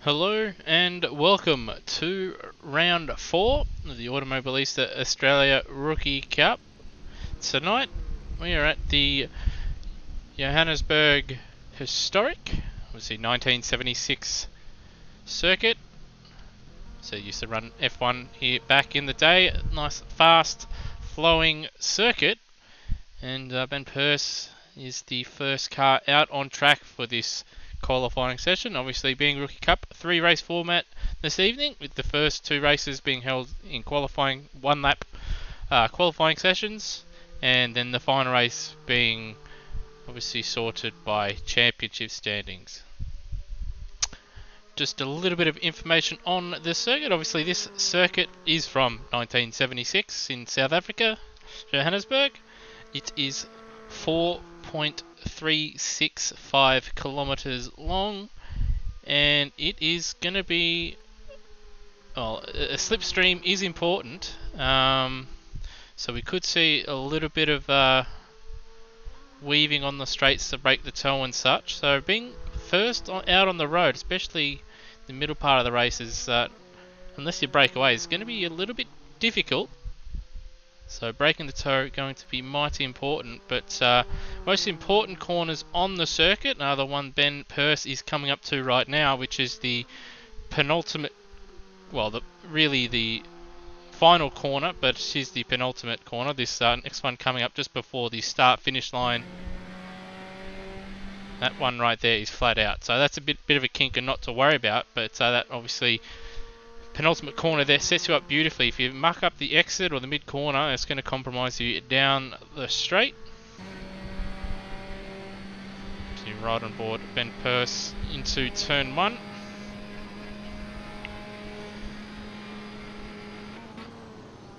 Hello and welcome to round 4 of the Automobilista Australia Rookie Cup. Tonight we are at the Johannesburg Historic, obviously 1976 circuit. So used to run F1 here back in the day. Nice fast flowing circuit, and Ben Purse is the first car out on track for this qualifying session. Obviously, being Rookie Cup, 3-race format this evening, with the first 2 races being held in qualifying 1-lap qualifying sessions, and then the final race being obviously sorted by championship standings. Just a little bit of information on the circuit. Obviously, this circuit is from 1976 in South Africa, Johannesburg. It is 4.365 kilometers long, and it is going to be, well, a slipstream is important, so we could see a little bit of weaving on the straights to break the toe and such. So being first out on the road, especially the middle part of the race, is unless you break away, is going to be a little bit difficult. So breaking the toe going to be mighty important, but most important corners on the circuit are the one Ben Purse is coming up to right now, which is the penultimate, well, really the final corner, but it is the penultimate corner. This next one coming up just before the start-finish line. That one right there is flat out, so that's a bit of a kink and not to worry about, but that obviously penultimate corner there sets you up beautifully. If you muck up the exit or the mid corner, it's going to compromise you down the straight. So you're right on board Ben Purse into turn 1.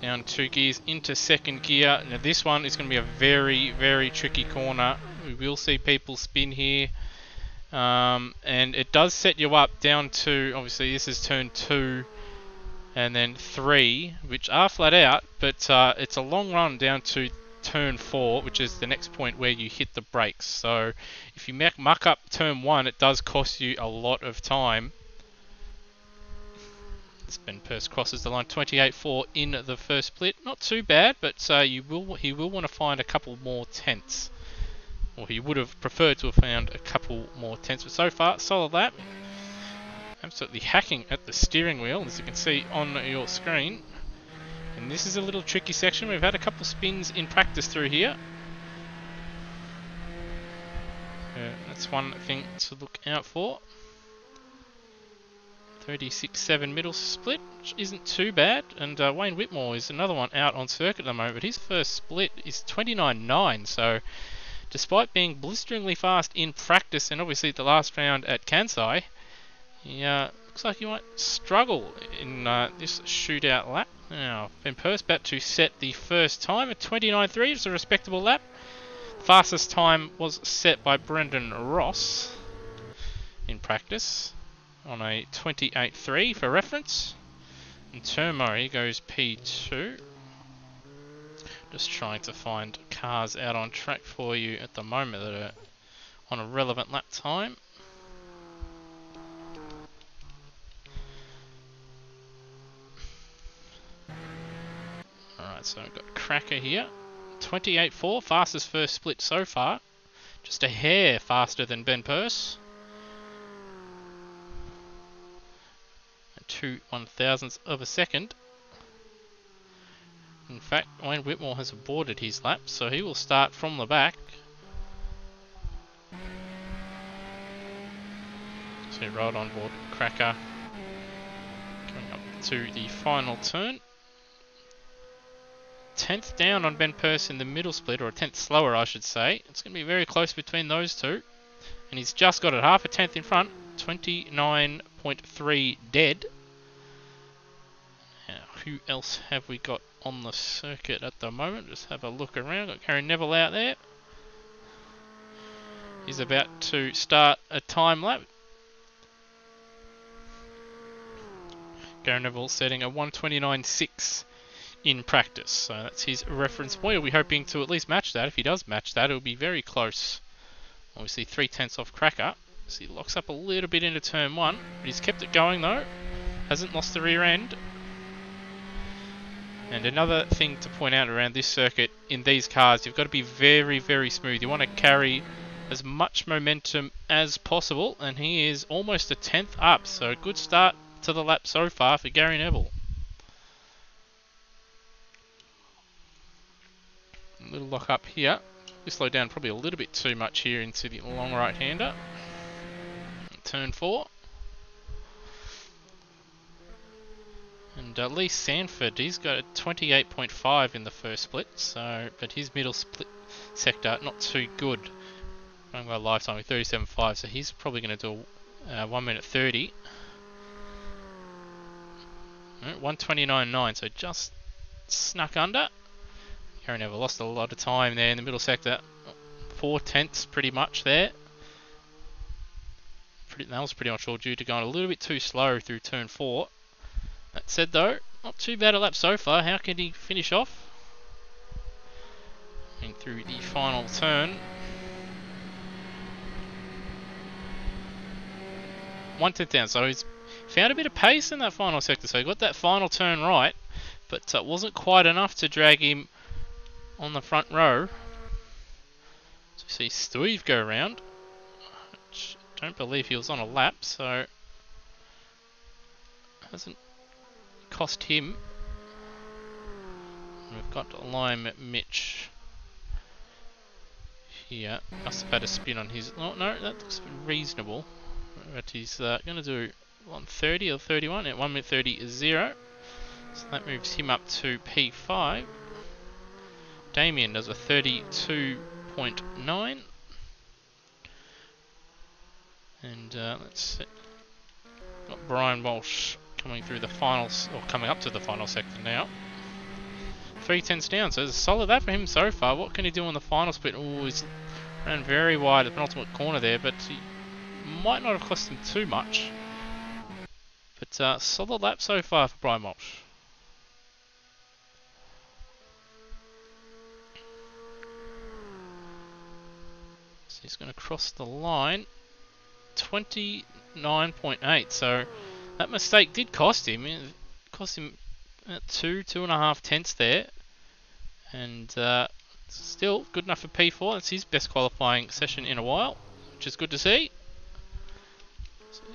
Down 2 gears into second gear. Now this one is going to be a very, very tricky corner. We will see people spin here. And it does set you up down to, obviously this is turn 2 and then 3, which are flat out, but it's a long run down to turn 4, which is the next point where you hit the brakes. So if you muck up turn 1, it does cost you a lot of time. Ben Purse crosses the line 28.4 in the first split. Not too bad, but he will want to find a couple more tenths. Or he would have preferred to have found a couple more tenths. But so far, solid lap. Absolutely hacking at the steering wheel, as you can see on your screen. And this is a little tricky section. We've had a couple spins in practice through here. That's one thing to look out for. 36.7 middle split, which isn't too bad. And Wayne Whitmore is another one out on circuit at the moment. But his first split is 29.9. So despite being blisteringly fast in practice, and obviously the last round at Kansai, looks like he might struggle in this shootout lap. Now, Ben Purse about to set the first time at 29.3. It's a respectable lap. Fastest time was set by Brendan Ross in practice on a 28.3 for reference. And Termurray goes P2. Just trying to find cars out on track for you at the moment that are on a relevant lap time. Alright, so I've got Cracker here. 28.4, fastest first split so far. Just a hair faster than Ben Purse. 2/1000ths of a second. In fact, Wayne Whitmore has aborted his lap, so he will start from the back. So right on board Cracker. Coming up to the final turn. 10th down on Ben Purse in the middle split, or a 10th slower I should say. It's going to be very close between those two. And he's just got it half a tenth in front. 29.3 dead. Now, who else have we got on the circuit at the moment? Just have a look around. Got Gary Neville out there. He's about to start a time lap. Gary Neville setting a 1:29.6 in practice. So that's his reference point. He'll be hoping to at least match that. If he does match that, it'll be very close. Obviously 3/10 off Cracker. So he locks up a little bit into turn 1, but he's kept it going though. Hasn't lost the rear end. And another thing to point out around this circuit, in these cars, you've got to be very, very smooth. You want to carry as much momentum as possible, and he is almost a tenth up. So good start to the lap so far for Gary Neville. A little lock up here. We slow down probably a little bit too much here into the long right-hander. Turn 4. And Lee Sanford, he's got a 28.5 in the first split, so but his middle split sector not too good. Going by lifetime with 37.5, so he's probably going to do 1 minute 30. 129.9, so just snuck under. Gary Neville lost a lot of time there in the middle sector. 4 tenths pretty much there. That was pretty much all due to going a little bit too slow through turn 4. That said though, not too bad a lap so far. How can he finish off? And through the final turn. 1 tenth down, so he's found a bit of pace in that final sector. So he got that final turn right, but it wasn't quite enough to drag him on the front row. So you see Steve go around. I don't believe he was on a lap, so hasn't cost him. We've got alignment Mitch here. Must have had a spin on his. Oh no, that looks reasonable. But he's going to do 1:30 or 31 at 1 minute 30 is 0. So that moves him up to P5. Damien does a 32.9. And let's see. Got Brian Walsh coming through the finals, or coming up to the final sector now. 3 tenths down, so it's a solid lap for him so far. What can he do on the final split? Oh, he's ran very wide at the penultimate corner there, but he might not have cost him too much. But solid lap so far for Brian Walsh. So he's going to cross the line. 29.8, so that mistake did cost him. It cost him 2.5 tenths there, and still good enough for P4. That's his best qualifying session in a while, which is good to see.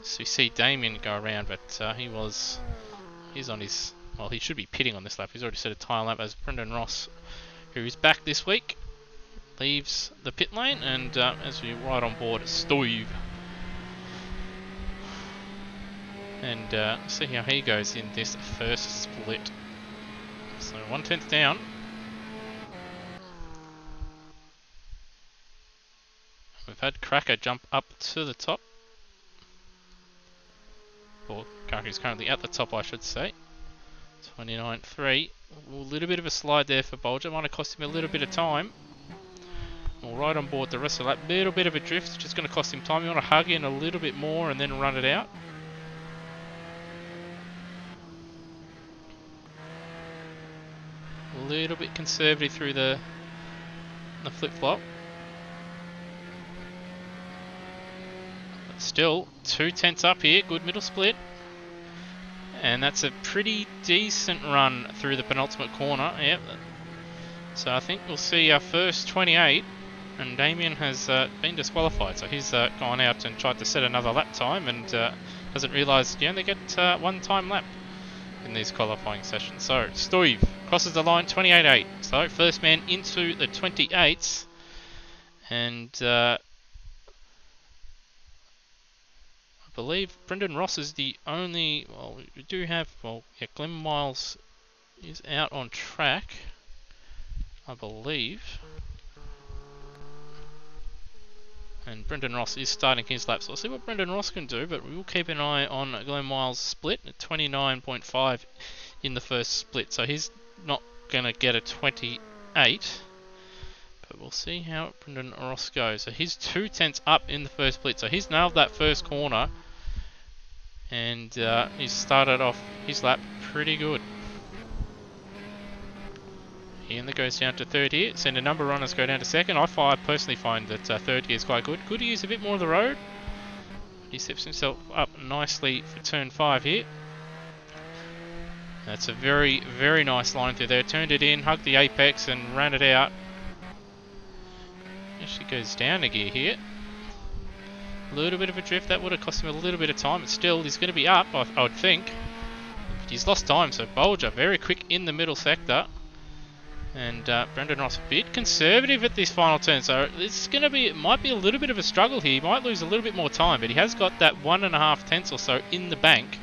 So you see Damien go around, but he's on his, well, he should be pitting on this lap. He's already set a tyre lap as Brendan Ross, who is back this week, leaves the pit lane, and as we ride on board Steve. And see how he goes in this first split. So 1 tenth down. We've had Cracker jump up to the top. Or Cracker is currently at the top, I should say. 29.3. A little bit of a slide there for Bolger. Might have cost him a little bit of time. We'll ride on board the rest of that. Little bit of a drift, just going to cost him time. You want to hug in a little bit more and then run it out. A little bit conservative through the flip-flop. But still, 2 tenths up here, good middle split. And that's a pretty decent run through the penultimate corner. Yep. So I think we'll see our first 28, and Damien has been disqualified. So he's gone out and tried to set another lap time, and hasn't realised you only get 1 time lap in these qualifying sessions. So Steve crosses the line, 28.8. So first man into the 28s, and I believe Brendan Ross is the only. Well, we do have. Well, yeah, Glenn Miles is out on track, I believe. And Brendan Ross is starting his lap, so we'll see what Brendan Ross can do, but we will keep an eye on Glenn Miles' split at 29.5 in the first split. So he's not going to get a 28, but we'll see how Brendan Ross goes. So he's 2 tenths up in the first split, so he's nailed that first corner, and he's started off his lap pretty good. Ian that goes down to third here. Send a number of runners go down to second. I personally find that third gear is quite good. Could use a bit more of the road. He sets himself up nicely for turn 5 here. That's a very, very nice line through there. Turned it in, hugged the apex and ran it out. Actually goes down a gear here. A little bit of a drift. That would have cost him a little bit of time. But still, he's going to be up, I would think. But he's lost time, so Bolger very quick in the middle sector. And Brendan Ross a bit conservative at this final turn, so it's going to be, it might be a little bit of a struggle here. He might lose a little bit more time, but he has got that 1.5 tenths or so in the bank.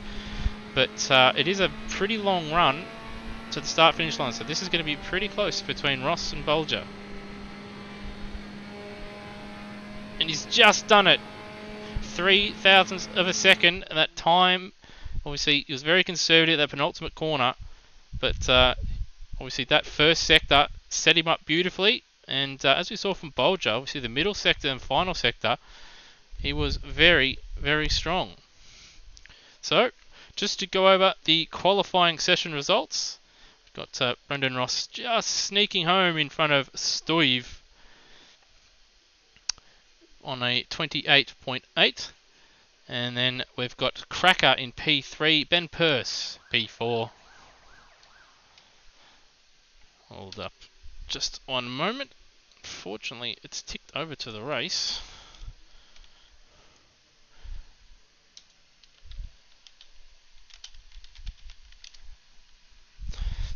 But it is a pretty long run to the start-finish line, so this is going to be pretty close between Ross and Bolger. And he's just done it. 3 thousandths of a second, and that time, obviously, he was very conservative at that penultimate corner, but obviously that first sector set him up beautifully, and as we saw from Bolger, obviously the middle sector and final sector, he was very, very strong. So, just to go over the qualifying session results, we've got Brendan Ross just sneaking home in front of Stoive on a 28.8. And then we've got Cracker in P3, Ben Purse P4. Hold up just one moment. Fortunately, it's ticked over to the race.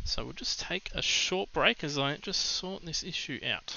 So we'll just take a short break as I just sort this issue out.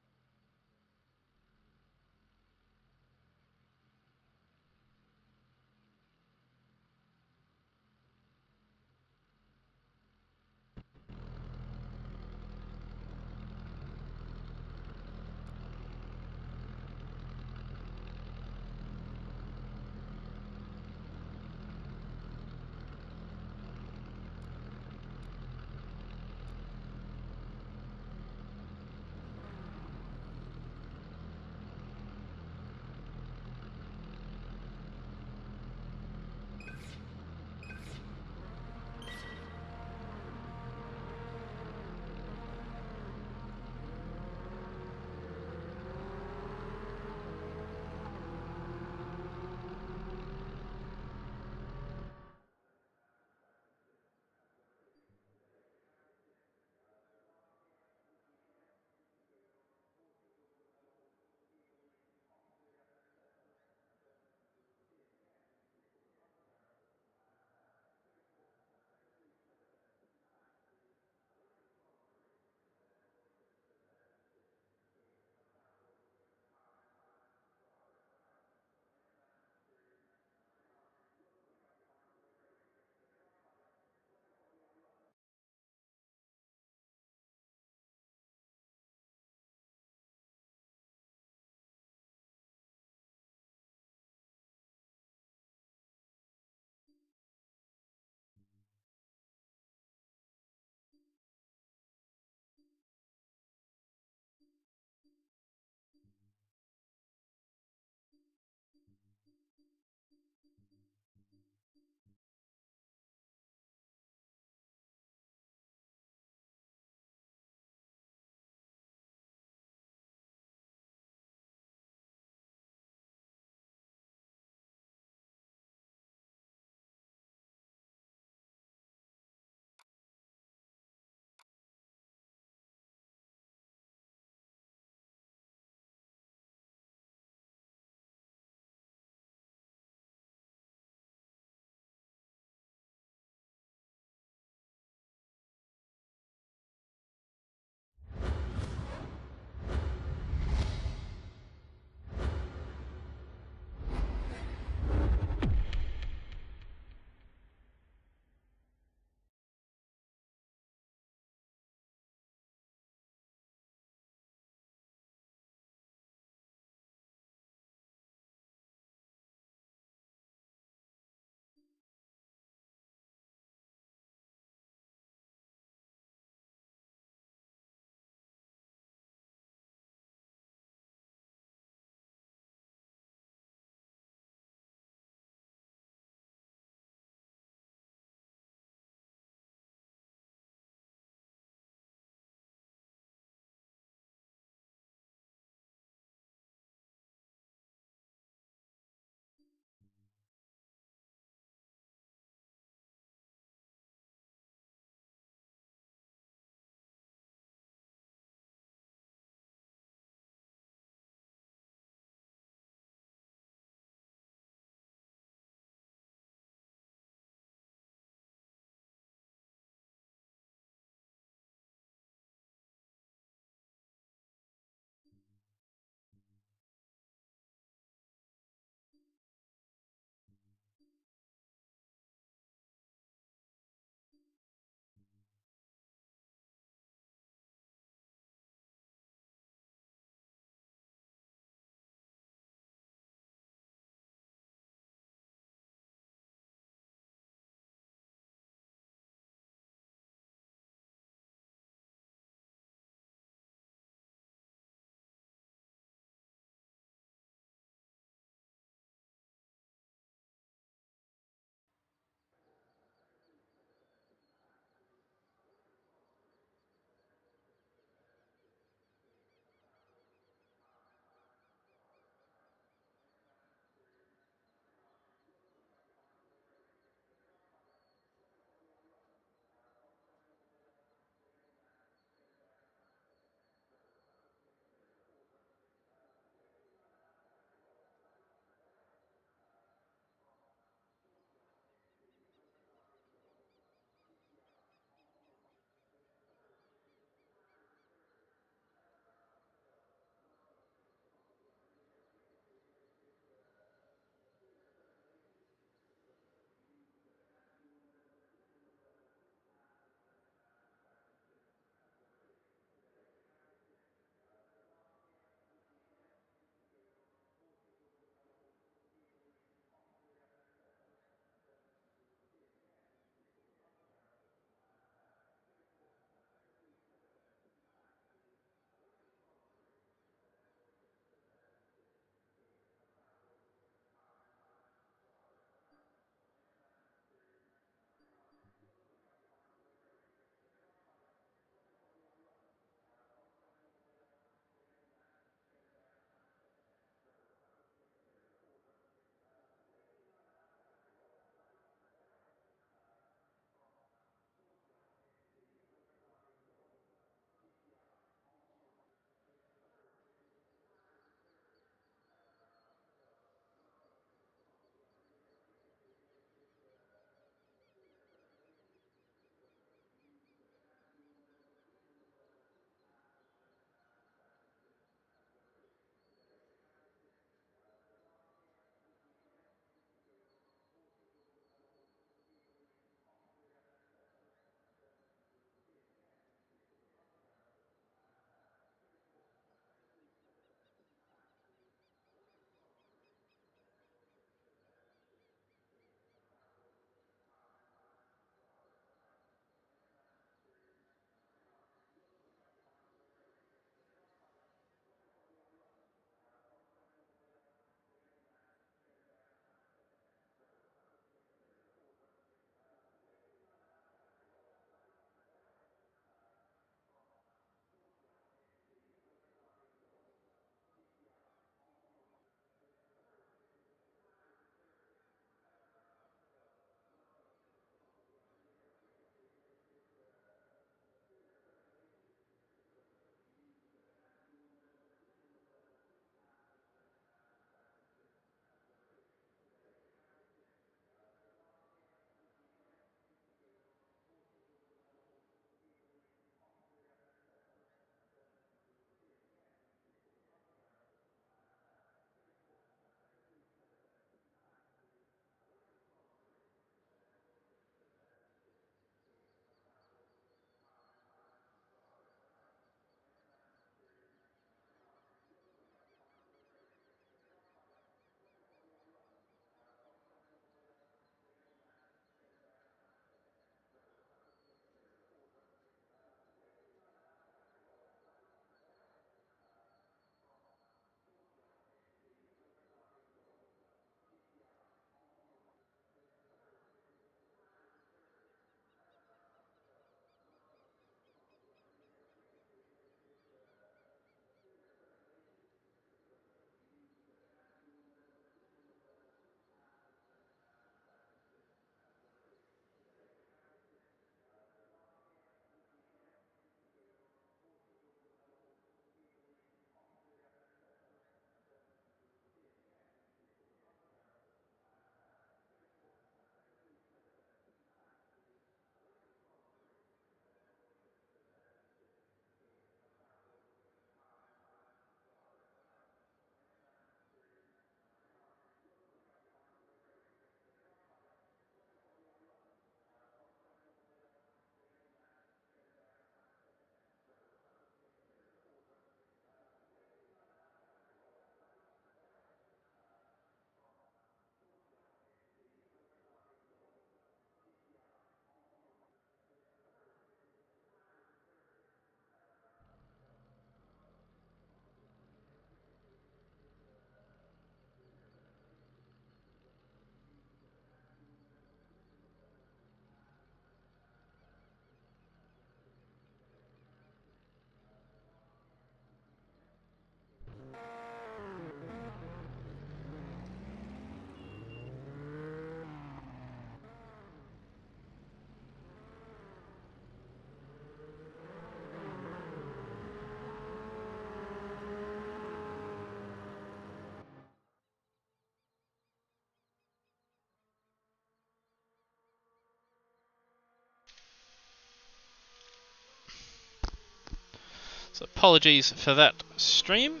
So apologies for that stream.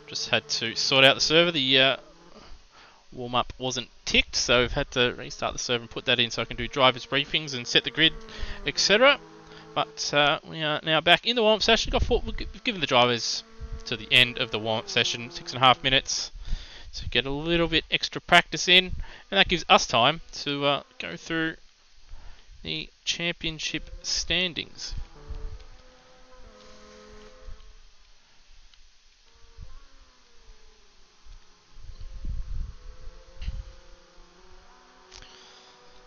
Just had to sort out the server. The warm-up wasn't ticked, so we've had to restart the server and put that in so I can do drivers briefings and set the grid, etc. But we are now back in the warm-up session. We've given the drivers to the end of the warm-up session 6.5 minutes to get a little bit extra practice in, and that gives us time to go through the championship standings.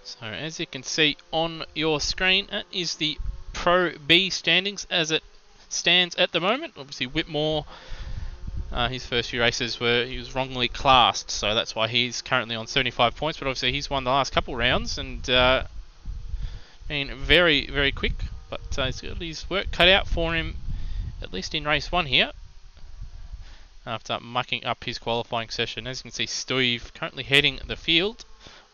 So as you can see on your screen, that is the Pro B standings as it stands at the moment. Obviously Whitmore, his first few races he was wrongly classed, so that's why he's currently on 75 points, but obviously he's won the last couple rounds and been very, very quick, but he's got his work cut out for him, at least in race 1 here, after mucking up his qualifying session. As you can see, Steve currently heading the field.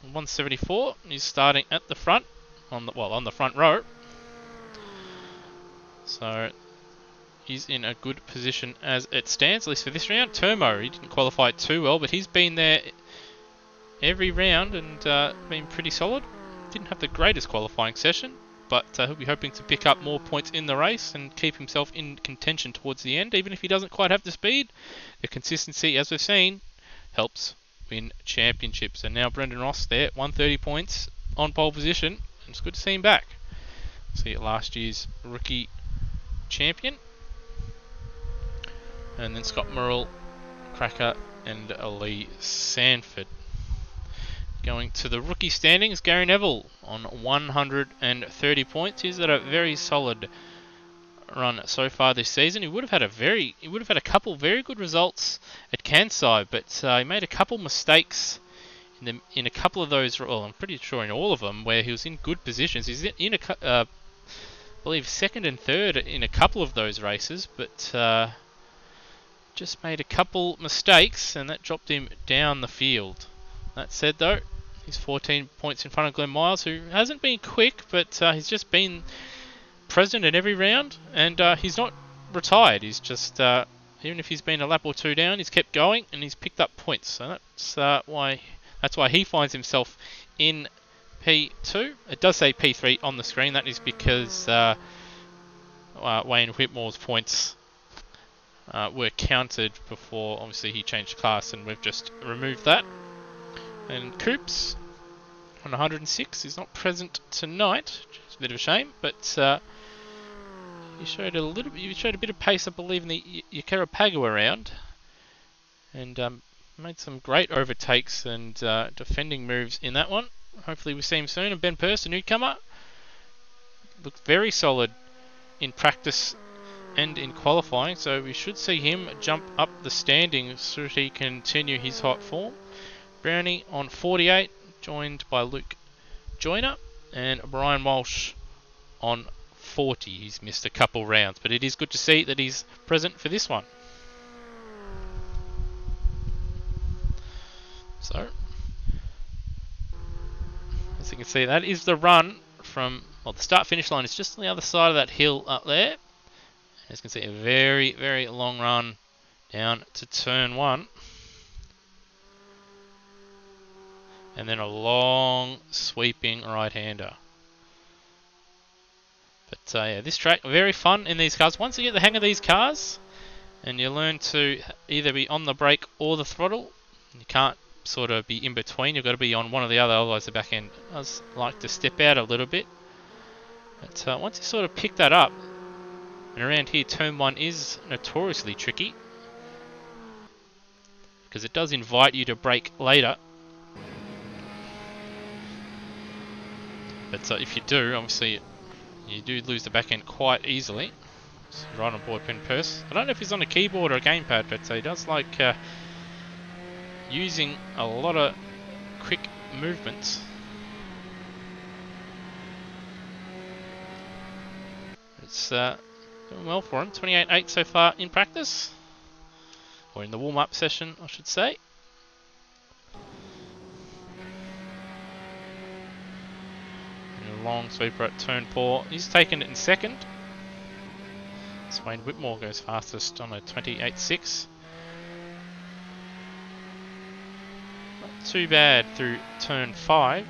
174. He's starting at the front, on the front row. So he's in a good position as it stands, at least for this round. Termo, he didn't qualify too well, but he's been there every round and been pretty solid. Didn't have the greatest qualifying session, but he'll be hoping to pick up more points in the race and keep himself in contention towards the end. Even if he doesn't quite have the speed, the consistency, as we've seen, helps win championships. And now Brendan Ross there, 130 points on pole position. It's good to see him back. See last year's rookie champion. And then Scott Murrell, Cracker, and Lee Sanford. Going to the rookie standings, Gary Neville on 130 points. He's had a very solid run so far this season. He would have had a couple very good results at Kansai, but he made a couple mistakes in a couple of those. Well, I'm pretty sure in all of them where he was in good positions. He's in I believe second and third in a couple of those races, but just made a couple mistakes and that dropped him down the field. That said, though, he's 14 points in front of Glenn Miles, who hasn't been quick, but he's just been present in every round, and he's not retired. He's just even if he's been a lap or two down, he's kept going and he's picked up points. So that's why he finds himself in P2. It does say P3 on the screen. That is because Wayne Whitmore's points were counted before. Obviously, he changed class, and we've just removed that. And Coops on 106 is not present tonight, which is a bit of a shame, but you showed a bit of pace, I believe, in the Yakarapagua round, and made some great overtakes and defending moves in that one. Hopefully we see him soon. And Ben Peirce, a newcomer, looked very solid in practice and in qualifying, so we should see him jump up the standings should he continue his hot form. Brownie on 48, joined by Luke Joyner, and Brian Walsh on 40. He's missed a couple rounds, but it is good to see that he's present for this one. So, as you can see, that is the run from, the start-finish line is just on the other side of that hill up there. As you can see, a very, very long run down to turn 1. And then a long sweeping right-hander. But yeah, this track, very fun in these cars. Once you get the hang of these cars, and you learn to either be on the brake or the throttle, you can't sort of be in between. You've got to be on one or the other, otherwise the back end does like to step out a little bit. But once you sort of pick that up, and around here turn 1 is notoriously tricky, because it does invite you to brake later. But if you do, obviously, you do lose the back end quite easily. So right on board Ben Peirce. I don't know if he's on a keyboard or a gamepad, but he does like using a lot of quick movements. It's doing well for him. 28.8 so far in practice. Or in the warm-up session, I should say. Long sweeper at turn 4. He's taken it in second. So Wayne Whitmore goes fastest on a 28.6. Not too bad through turn 5.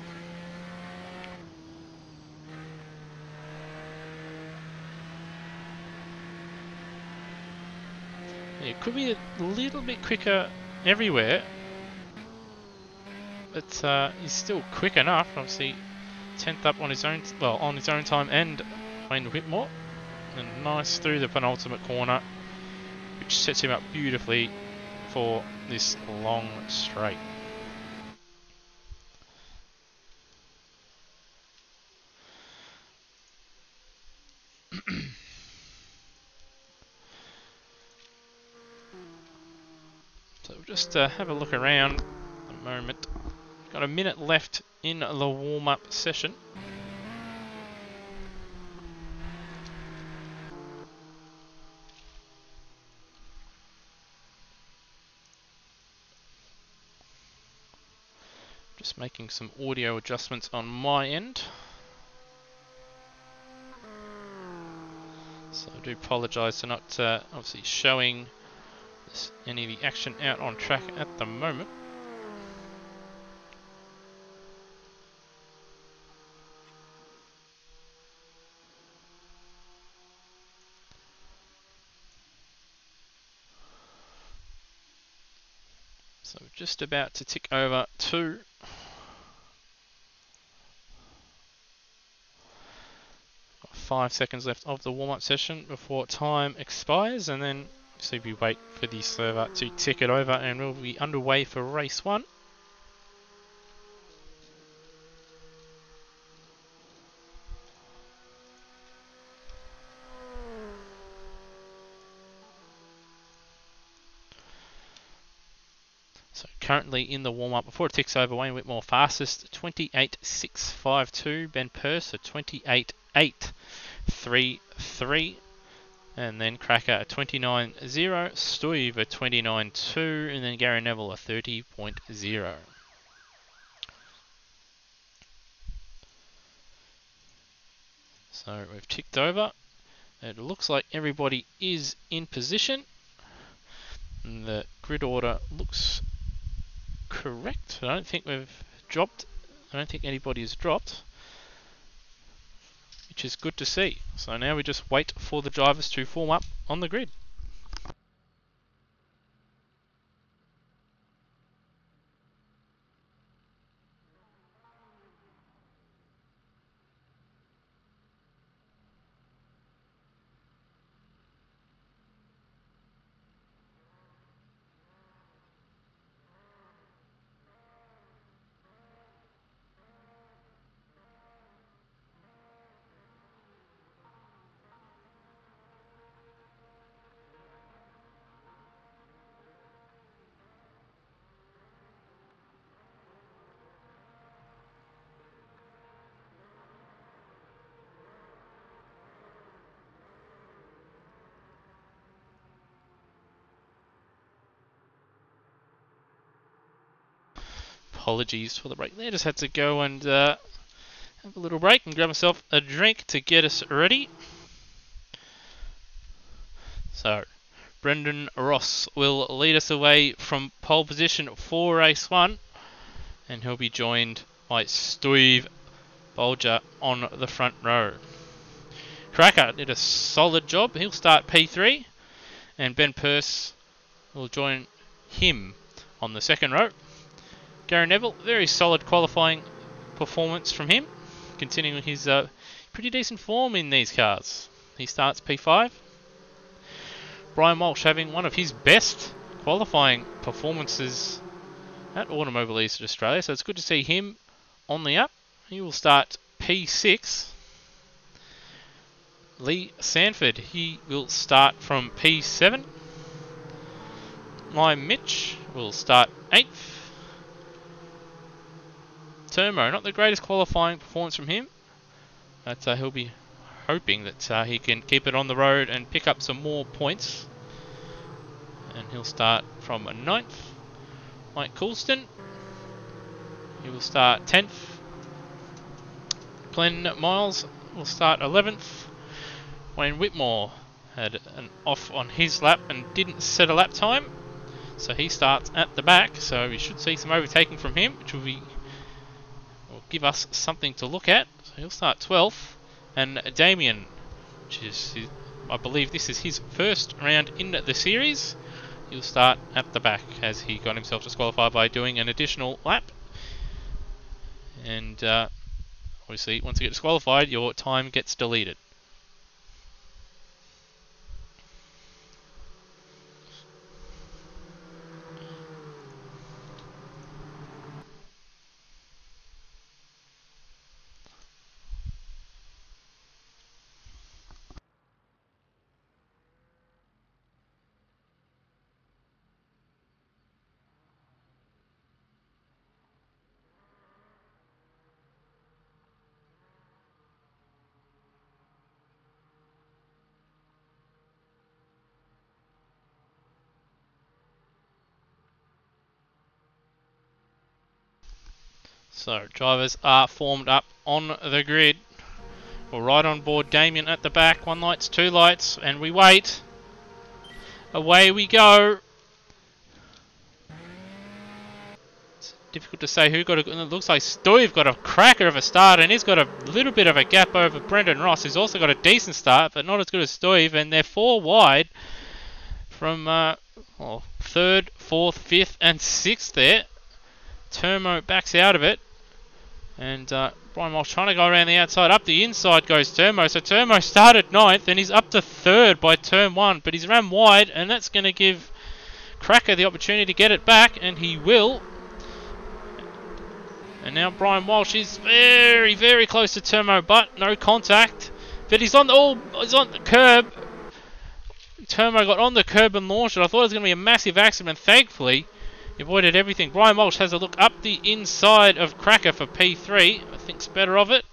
It could be a little bit quicker everywhere, but he's still quick enough. Obviously, 10th up on his own, well, on his own time, and Wayne Whitmore, and nice through the penultimate corner, which sets him up beautifully for this long straight. So we'll just have a look around a moment. Got a minute left in the warm-up session. Just making some audio adjustments on my end. So I do apologise for not obviously showing any of the action out on track at the moment. So we're just about to tick over to five seconds left of the warm-up session before time expires, and then so we wait for the server to tick it over, and we'll be underway for race 1. So currently in the warm-up, before it ticks over, Wayne Whitmore fastest, 28.652. Ben Purse at 28.833. And then Cracker at 29.0. Stuyve at 29.2. And then Gary Neville at 30.0. So we've ticked over. It looks like everybody is in position. And the grid order looks correct. I don't think we've dropped. I don't think anybody has dropped, which is good to see. So now we just wait for the drivers to form up on the grid. Apologies for the break there. Just had to go and have a little break and grab myself a drink to get us ready. So, Brendan Ross will lead us away from pole position for race 1, and he'll be joined by Stuyve Bolger on the front row. Cracker did a solid job. He'll start P3, and Ben Purse will join him on the second row. Gary Neville, very solid qualifying performance from him, continuing his pretty decent form in these cars. He starts P5. Brian Walsh having one of his best qualifying performances at Automobilista Australia, so it's good to see him on the up. He will start P6. Lee Sanford, he will start from P7. Lime Mitch will start 8th. Turmo, not the greatest qualifying performance from him, but he'll be hoping that he can keep it on the road and pick up some more points. And he'll start from 9th. Mike Coulston, he will start 10th. Glenn Miles will start 11th. Wayne Whitmore had an off on his lap and didn't set a lap time. So he starts at the back, so we should see some overtaking from him, which will give us something to look at. So he'll start 12th, and Damien, which is I believe this is his first round in the series, he'll start at the back as he got himself disqualified by doing an additional lap. And obviously, once you get disqualified, your time gets deleted. So drivers are formed up on the grid. We're right on board Damien at the back. 1 lights, 2 lights, and we wait. Away we go. It's difficult to say who got it looks like Stuyve got a cracker of a start, and he's got a little bit of a gap over Brendan Ross, who's also got a decent start, but not as good as Stuyve, and they're 4 wide from 3rd, 4th, 5th, and 6th there. Turmo backs out of it. And Brian Walsh trying to go around the outside. Up the inside goes Turmo. So Turmo started 9th and he's up to 3rd by turn 1. But he's ran wide, and that's going to give Cracker the opportunity to get it back, and he will. And now Brian Walsh is very, very close to Turmo, but no contact. But he's on the curb. Turmo got on the curb and launched it. I thought it was going to be a massive accident. Thankfully, he avoided everything. Brian Walsh has a look up the inside of Cracker for P3. I think's better of it.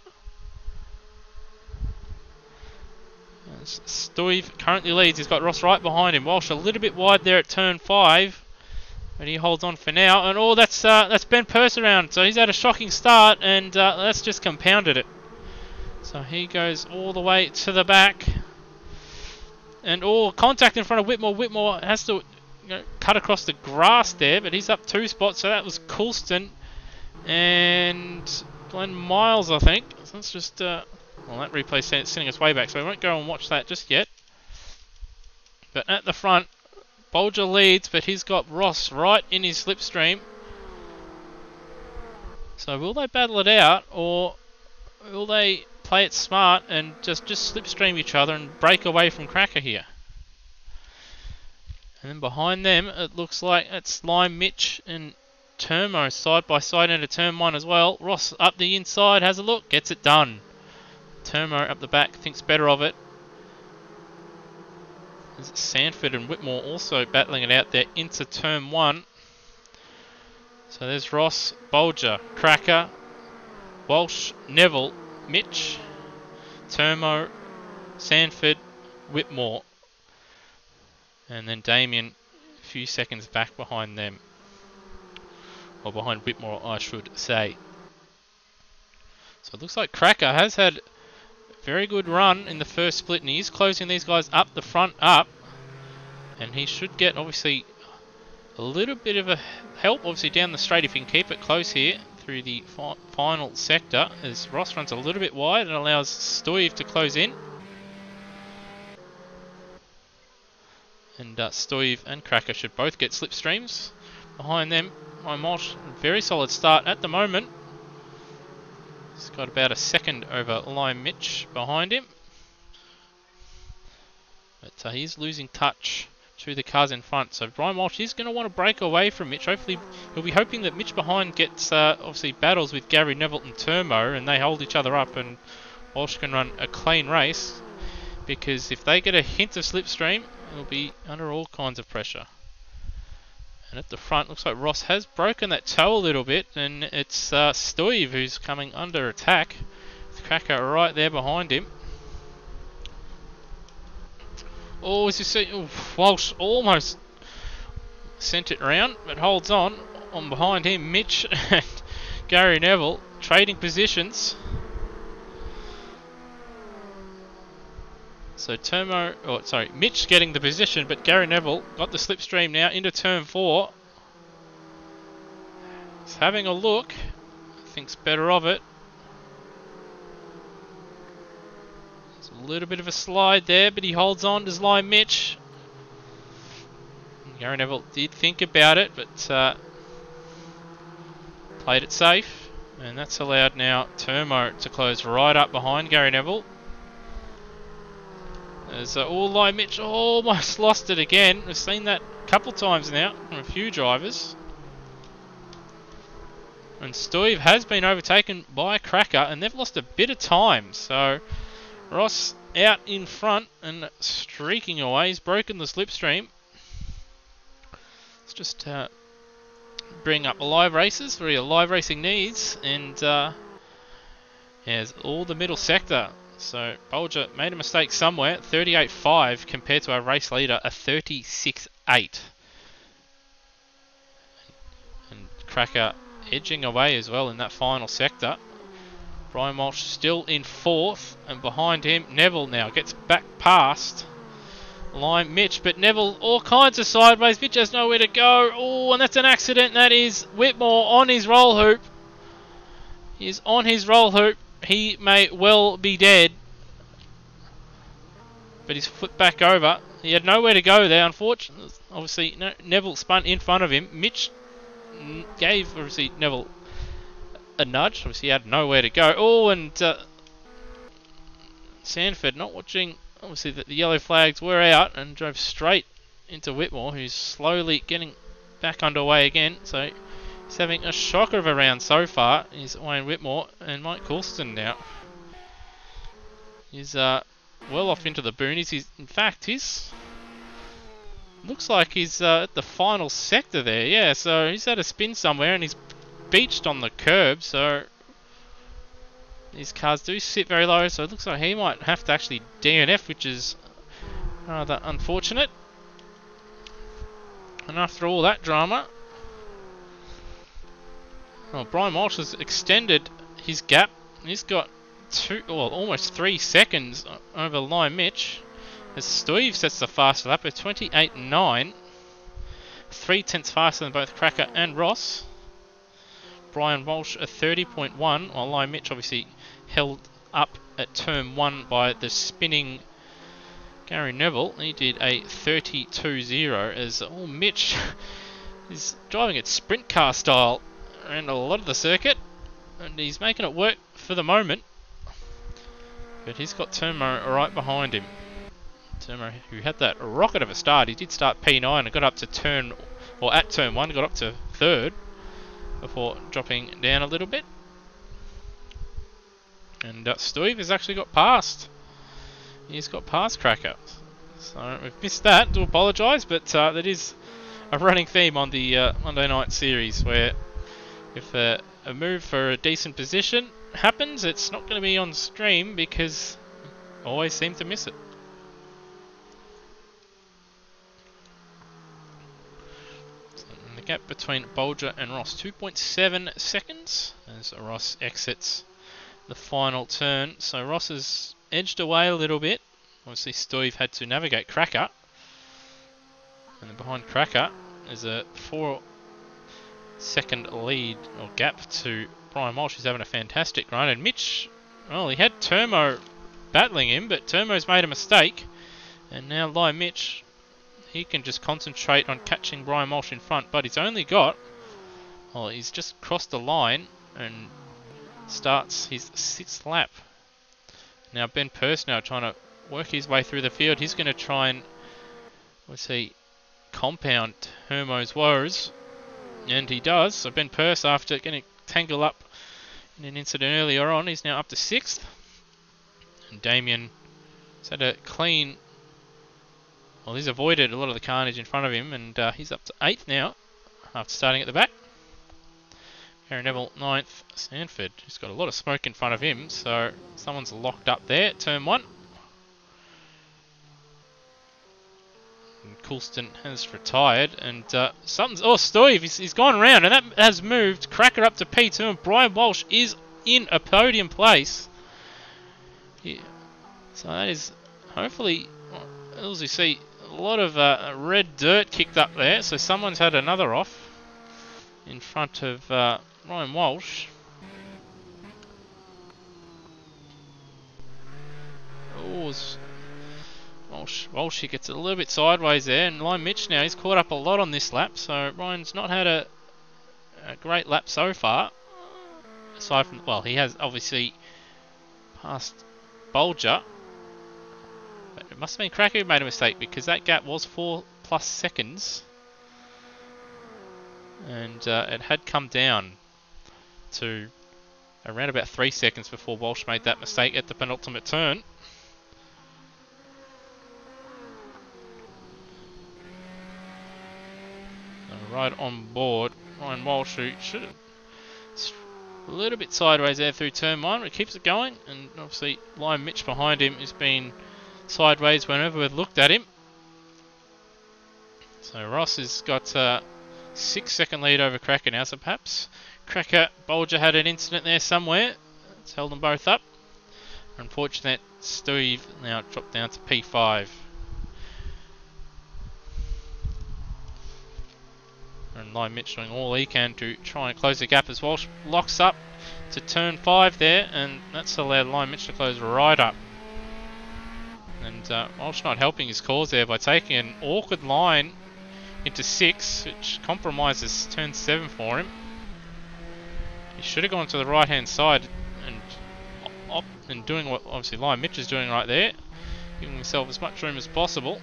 Stuyve currently leads. He's got Ross right behind him. Walsh a little bit wide there at turn 5. But he holds on for now. And that's Ben Purse around. So he's had a shocking start, and that's just compounded it. So he goes all the way to the back. And contact in front of Whitmore. Whitmore has to cut across the grass there, but he's up 2 spots, so that was Coulston and Glenn Miles, I think. So let's just that replay's sending us way back, so we won't go and watch that just yet. But at the front, Bolger leads, but he's got Ross right in his slipstream. So will they battle it out, or will they play it smart and just slipstream each other and break away from Cracker here? And then behind them, it looks like it's Lime, Mitch, and Turmo side by side into turn 1 as well. Ross up the inside, has a look, gets it done. Turmo up the back, thinks better of it. There's Sanford and Whitmore also battling it out there into turn 1. So there's Ross, Bolger, Cracker, Walsh, Neville, Mitch, Turmo, Sanford, Whitmore. And then Damien a few seconds back behind them. Or behind Whitmore, I should say. So it looks like Cracker has had a very good run in the first split, and he is closing these guys up the front up. And he should get, obviously, a little bit of a help, obviously, down the straight if he can keep it close here through the final sector. As Ross runs a little bit wide and allows Stuyve to close in. And Stuyve and Cracker should both get slipstreams. Behind them, Mosh, very solid start at the moment. He's got about a second over Lime Mitch behind him. But he's losing touch to the cars in front. So Brian Walsh is going to want to break away from Mitch. Hopefully, he'll be hoping that Mitch behind gets, obviously, battles with Gary Neville and Turmo, and they hold each other up, and Walsh can run a clean race. Because if they get a hint of slipstream, it'll be under all kinds of pressure. And at the front, looks like Ross has broken that toe a little bit, and it's Stuyve who's coming under attack. With Cracker right there behind him. Oh, as you see, Walsh almost sent it around, but holds on behind him. Mitch and Gary Neville trading positions. So Mitch getting the position, but Gary Neville got the slipstream now into turn 4. He's having a look. Thinks better of it. There's a little bit of a slide there, but he holds on to Line Mitch. Gary Neville did think about it, but played it safe. And that's allowed now Turmo to close right up behind Gary Neville. As Line Mitch almost lost it again. We've seen that a couple times now from a few drivers. And Stuyve has been overtaken by Cracker, and they've lost a bit of time. So Ross out in front and streaking away. He's broken the slipstream. Let's just bring up live races for your live racing needs, and there's all the middle sector. So Bolger made a mistake somewhere, 38.5 compared to our race leader, a 36.8. And Cracker edging away as well in that final sector. Brian Walsh still in 4th, and behind him Neville now gets back past Line Mitch, but Neville all kinds of sideways. Mitch has nowhere to go. Oh, and that's an accident. That is Whitmore on his roll hoop. He is on his roll hoop. He may well be dead, but he's flipped back over. He had nowhere to go there, unfortunately. Obviously, Neville spun in front of him. Mitch gave, obviously, Neville a nudge. Obviously, he had nowhere to go. Oh, and Sanford not watching. Obviously, the yellow flags were out and drove straight into Whitmore, who's slowly getting back underway again. So he's having a shocker of a round so far. He's Wayne Whitmore and Mike Coulston now. He's well off into the boonies. In fact, looks like he's at the final sector there. Yeah, so he's had a spin somewhere and he's beached on the curb. So these cars do sit very low, so it looks like he might have to actually DNF, which is rather unfortunate. And after all that drama, Brian Walsh has extended his gap. He's got almost 3 seconds over Line Mitch, as Stuyve sets the fastest lap at 28.9, 0.3 faster than both Cracker and Ross. Brian Walsh a 30.1, while Line Mitch obviously held up at turn 1 by the spinning Gary Neville. He did a 32.0, as Mitch is driving it sprint car style around a lot of the circuit, and he's making it work for the moment. But he's got Turmo right behind him. Turmo, who had that rocket of a start. He did start P9 and got up to turn 1, got up to 3rd before dropping down a little bit. And Stuyve has actually got past. He's got past Cracker. So we've missed that. Do apologise, but that is a running theme on the Monday night series, where if a move for a decent position happens, it's not going to be on stream because I always seem to miss it. So the gap between Bolger and Ross, 2.7 seconds as Ross exits the final turn. So Ross has edged away a little bit. Obviously Stuyve had to navigate Cracker, and then behind Cracker is a 4-second lead or gap to Brian Walsh, who's having a fantastic run. And Mitch, well, he had Turmo battling him, but Turmo's made a mistake, and now Line Mitch, he can just concentrate on catching Brian Walsh in front, but he's only got, well, he's just crossed the line and starts his 6th lap. Now Ben Pearce now trying to work his way through the field. He's going to try and, let's see, compound Hermo's woes, and he does. So Ben Pearce, after getting tangled up in an incident earlier on, he's now up to 6th. And Damien has had a clean, well, he's avoided a lot of the carnage in front of him, and he's up to 8th now after starting at the back. Gary Neville 9th. Sanford, who's got a lot of smoke in front of him, so someone's locked up there at turn 1. And Coulston has retired, and Stuyve, he's gone around, and that has moved Cracker up to P2, and Brian Walsh is in a podium place. Yeah. So that is hopefully, as you see, a lot of red dirt kicked up there, so someone's had another off in front of Ryan Walsh. Oh, Walsh, he gets a little bit sideways there, and Lime Mitch now, he's caught up a lot on this lap, so Ryan's not had a great lap so far. Aside from, well, he has obviously passed Bolger, but it must have been Cracker who made a mistake, because that gap was 4+ seconds, and it had come down to around about 3 seconds before Walsh made that mistake at the penultimate turn. Right on board, Ryan Walsh, who should have a little bit sideways there through turn 1, but it keeps it going, and obviously Lime Mitch behind him has been sideways whenever we've looked at him. So Ross has got a 6-second lead over Cracker now, so perhaps Cracker, Bolger had an incident there somewhere. It's held them both up. Unfortunate, Steve now dropped down to P5. And Lime Mitch doing all he can to try and close the gap as Walsh locks up to turn 5 there, and that's allowed Lime Mitch to close right up. And Walsh not helping his cause there by taking an awkward line into 6, which compromises turn 7 for him. He should have gone to the right hand side and doing what obviously Lime Mitch is doing right there, giving himself as much room as possible.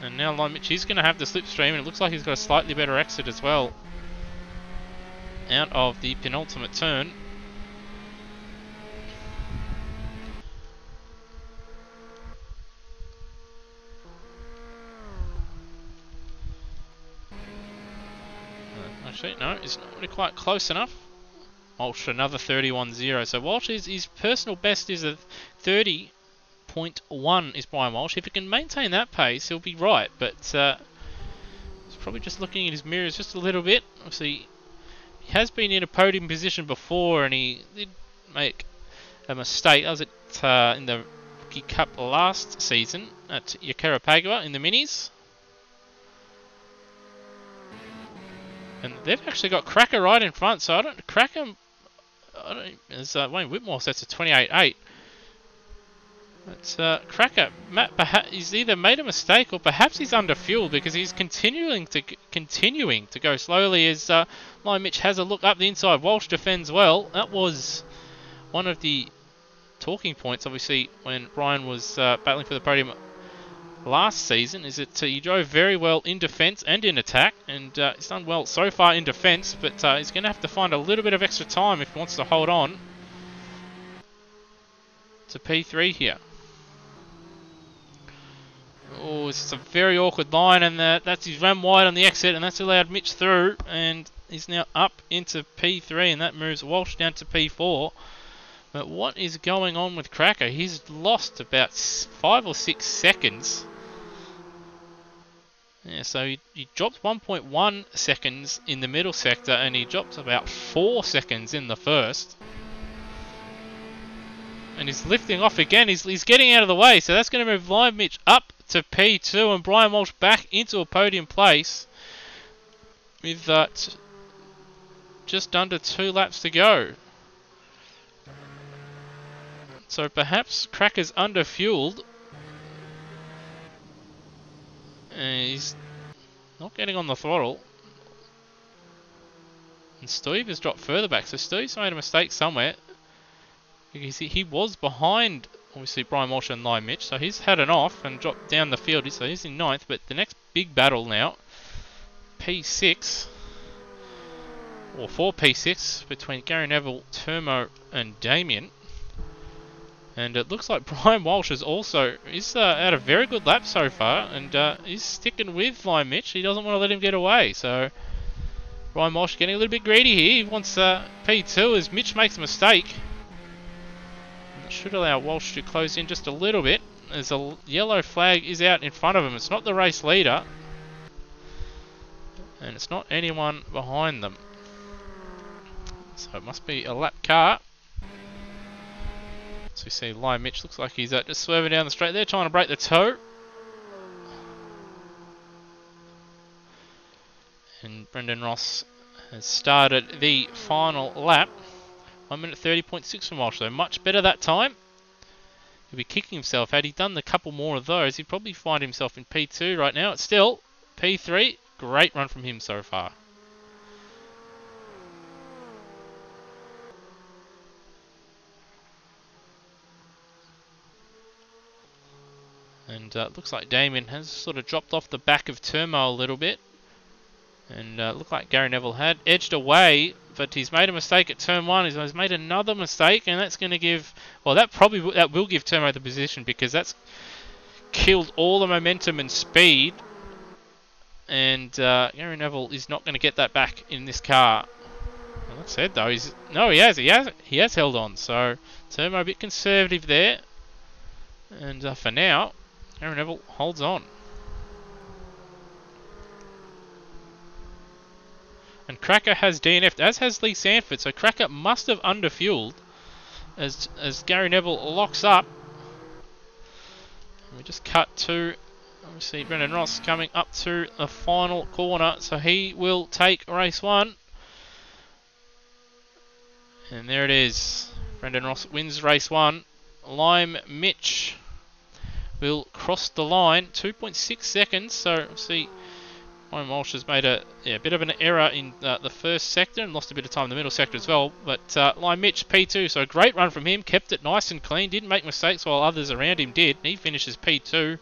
And now Lime Mitch is going to have the slipstream, and it looks like he's got a slightly better exit as well out of the penultimate turn. Actually, no, it's not really quite close enough. Walsh another 31.0. So Walsh, his personal best is a 30.1 is Brian Walsh. If he can maintain that pace, he'll be right. But he's probably just looking at his mirrors just a little bit. Obviously, he has been in a podium position before, and he did make a mistake. That was in the Rookie Cup last season at Yakarapagua in the minis. And they've actually got Cracker right in front, so as Wayne Whitmore sets a 28.8. But Cracker, Matt, he's either made a mistake or perhaps he's under fuel, because he's continuing to go slowly as Lime Mitch has a look up the inside. Walsh defends well. That was one of the talking points, obviously, when Brian was battling for the podium last season, is that he drove very well in defence and in attack, and he's done well so far in defence, but he's going to have to find a little bit of extra time if he wants to hold on to P3 here. Oh, it's a very awkward line, and that's his ram wide on the exit, and that's allowed Mitch through, and he's now up into P3, and that moves Walsh down to P4. But what is going on with Cracker? He's lost about 5 or 6 seconds. Yeah, so he dropped 1.1 seconds in the middle sector, and he dropped about 4 seconds in the first. And he's lifting off again. He's getting out of the way, so that's going to move Lime Mitch up to P2 and Brian Walsh back into a podium place with just under 2 laps to go. So perhaps Cracker's under-fueled. And he's not getting on the throttle. And Steve has dropped further back. So Steve's made a mistake somewhere. Because he was behind, obviously, Brian Walsh and Lime Mitch. So he's had an off and dropped down the field. So he's in 9th. But the next big battle now, P6. Or 4 P6 between Gary Neville, Termo and Damien. And it looks like Brian Walsh is also had a very good lap so far, and he's sticking with Lime Mitch. He doesn't want to let him get away. So Brian Walsh getting a little bit greedy here. He wants P2 as Mitch makes a mistake. And that should allow Walsh to close in just a little bit, as a yellow flag is out in front of him. It's not the race leader, and it's not anyone behind them. So it must be a lap car. So we see Lion Mitch looks like he's just swerving down the straight there, trying to break the toe. And Brendan Ross has started the final lap. 1 minute 30.6 from Walsh, though. Much better that time. He'll be kicking himself. Had he done a couple more of those, he'd probably find himself in P2 right now. It's still P3. Great run from him so far. And looks like Damien has sort of dropped off the back of Turmo a little bit. And looked like Gary Neville had edged away, but he's made a mistake at turn 1. He's made another mistake, and that's going to give... Well, that will give Turmo the position, because that's killed all the momentum and speed. And Gary Neville is not going to get that back in this car. Well, that said, though, he has held on. So Turmo a bit conservative there. And for now, Gary Neville holds on. And Cracker has DNF'd, as has Lee Sanford. So Cracker must have underfueled as Gary Neville locks up. And we just cut to, obviously, Brendan Ross coming up to the final corner. So he will take race 1. And there it is. Brendan Ross wins race 1. Lime Mitch will cross the line. 2.6 seconds. So, obviously, Ryan Walsh has made a bit of an error in the first sector and lost a bit of time in the middle sector as well. But Lime Mitch, P2, so a great run from him. Kept it nice and clean. Didn't make mistakes while others around him did. He finishes P2.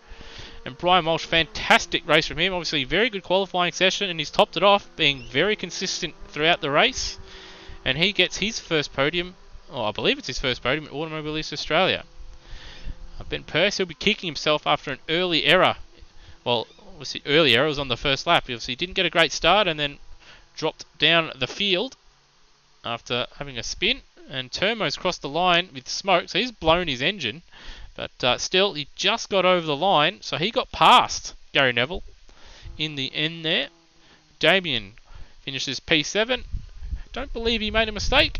And Brian Walsh, fantastic race from him. Obviously, very good qualifying session, and he's topped it off, being very consistent throughout the race. And he gets his first podium, I believe it's his first podium at Automobilista Australia. Ben Purse, he'll be kicking himself after an early error. Well, obviously early error was on the first lap. He obviously didn't get a great start and then dropped down the field after having a spin. And Turmo's crossed the line with smoke, so he's blown his engine. But still, he just got over the line, so he got past Gary Neville in the end there. Damien finishes P7. Don't believe he made a mistake.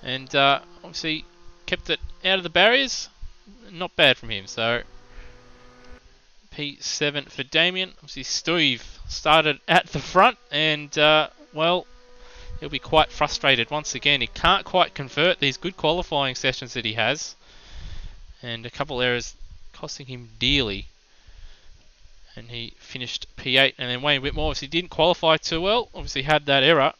And obviously kept it out of the barriers. Not bad from him. So P7 for Damien. Obviously Steve started at the front, and well, he'll be quite frustrated once again. He can't quite convert these good qualifying sessions that he has, and a couple errors costing him dearly. And he finished P8, and then Wayne Whitmore obviously didn't qualify too well. Obviously had that error.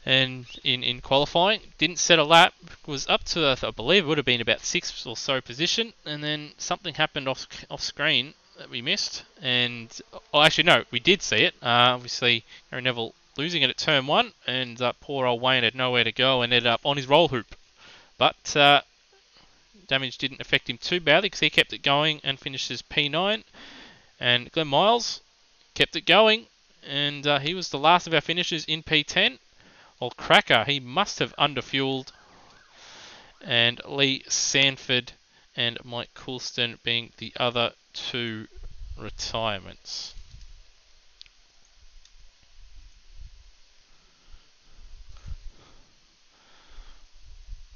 And in qualifying, didn't set a lap, was up to, I believe it would have been about 6th or so position, and then something happened off screen that we missed, and, oh actually no, we did see it. Obviously, Gary Neville losing it at turn 1, and poor old Wayne had nowhere to go and ended up on his roll hoop. But damage didn't affect him too badly because he kept it going and finishes P9. And Glenn Miles kept it going, and he was the last of our finishers in P10. Well, Cracker, he must have underfueled, and Lee Sanford and Mike Coulston being the other two retirements.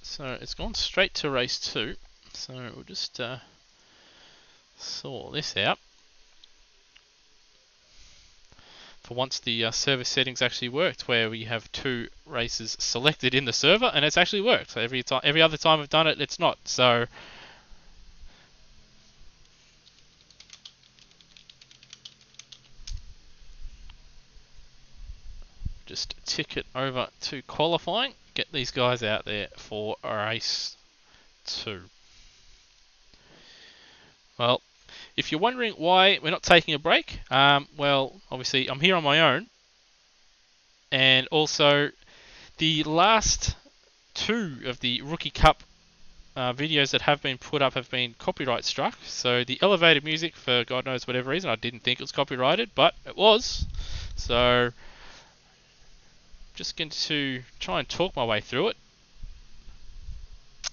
So it's gone straight to race 2. So we'll just sort this out. For once the service settings actually worked, where we have 2 races selected in the server, and it's actually worked. So every other time I've done it, it's not. So just tick it over to qualifying. Get these guys out there for race 2. Well, if you're wondering why we're not taking a break, well, obviously I'm here on my own, and also the last 2 of the Rookie Cup videos that have been put up have been copyright struck. So the elevated music, for God knows whatever reason, I didn't think it was copyrighted, but it was. So just going to try and talk my way through it.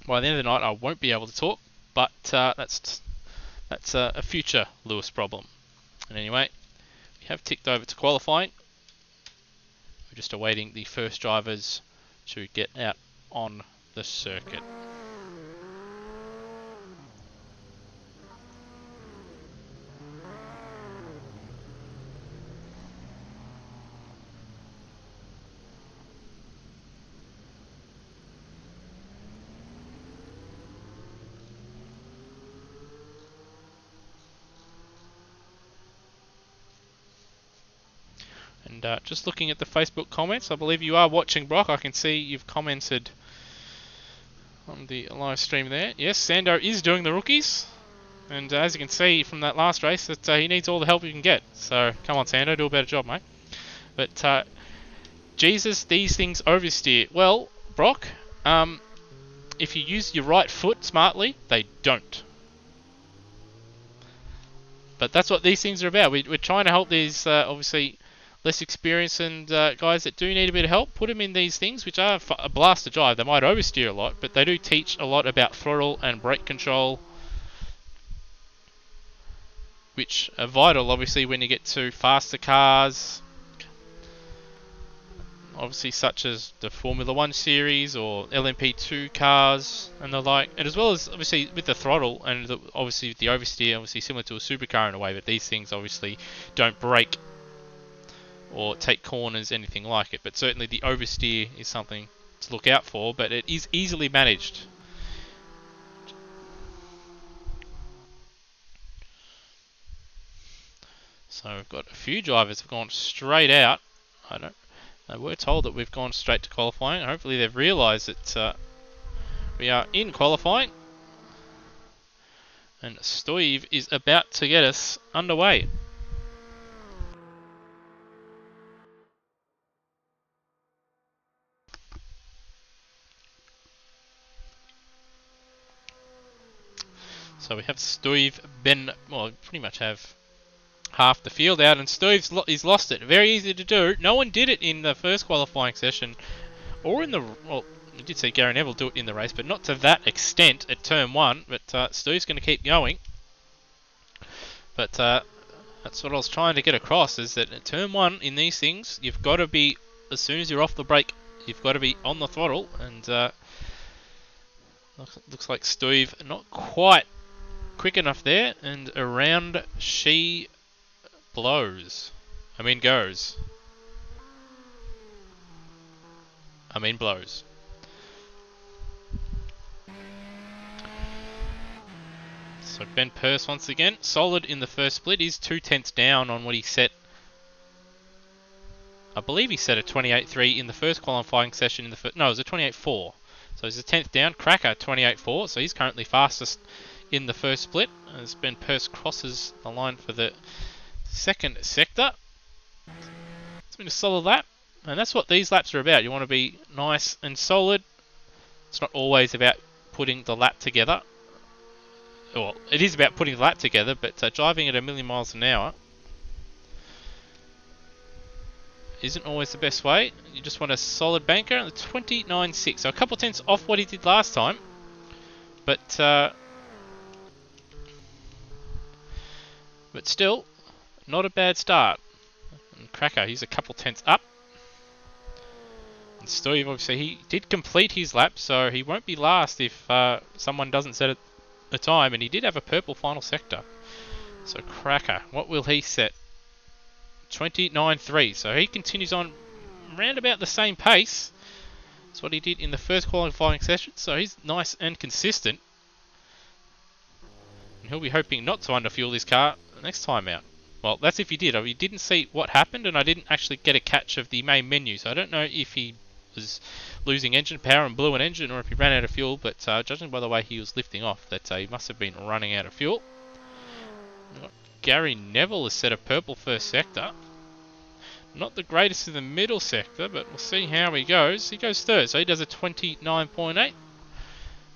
By the end of the night I won't be able to talk, but that's a future Lewis problem. And anyway, we have ticked over to qualifying. We're just awaiting the first drivers to get out on the circuit. And just looking at the Facebook comments, I believe you are watching, Brock. I can see you've commented on the live stream there. Yes, Sando is doing the rookies. And as you can see from that last race, that he needs all the help you can get. So come on, Sando, do a better job, mate. But Jesus, these things oversteer. Well, Brock, if you use your right foot smartly, they don't. But that's what these things are about. We're trying to help these, obviously, less experienced and guys that do need a bit of help. Put them in these things, which are a blast to drive. They might oversteer a lot, but they do teach a lot about throttle and brake control, which are vital, obviously, when you get to faster cars, obviously such as the Formula 1 series or LMP2 cars and the like, and as well as obviously with the throttle and obviously the oversteer, obviously similar to a supercar in a way, but these things obviously don't brake or take corners, anything like it. But certainly the oversteer is something to look out for, but it is easily managed. So we've got a few drivers have gone straight out. We're told that we've gone straight to qualifying. Hopefully they've realised that we are in qualifying. And Stoiv is about to get us underway. So we have Stoiv, well, pretty much have half the field out, and Stoiv's lost it. Very easy to do. No one did it in the first qualifying session, or in the, well, we did see Gary Neville do it in the race, but not to that extent at turn 1. But Stoiv's going to keep going. But that's what I was trying to get across, is that at turn 1 in these things, you've got to be, as soon as you're off the brake, you've got to be on the throttle, and looks like Stoiv not quite quick enough there, and around she blows. Goes. Blows. So Ben Purse once again, solid in the first split. He's 2/10 down on what he set. I believe he set a 28.3 in the first qualifying session. No, it was a 28.4. So he's a 10th down. Cracker 28.4. So he's currently fastest in the first split as Ben Purse crosses the line for the second sector. It's been a solid lap, and that's what these laps are about. You want to be nice and solid. It's not always about putting the lap together. Well, it is about putting the lap together, but driving at 1,000,000 miles an hour isn't always the best way. You just want a solid banker. 29.6, so a couple of tenths off what he did last time, but still not a bad start. And Cracker, he's a couple tenths up. And Stoiv, obviously, he did complete his lap, so he won't be last if someone doesn't set a time. And he did have a purple final sector. So Cracker, what will he set? 29.3. So he continues on around about the same pace. That's what he did in the first qualifying session. So he's nice and consistent. And he'll be hoping not to underfuel this car next time out. Well, that's if he did. I didn't see what happened, and I didn't actually get a catch of the main menu, so I don't know if he was losing engine power and blew an engine, or if he ran out of fuel, but judging by the way he was lifting off, that he must have been running out of fuel. Gary Neville has set a purple first sector. Not the greatest in the middle sector, but we'll see how he goes. He goes third, so he does a 29.8,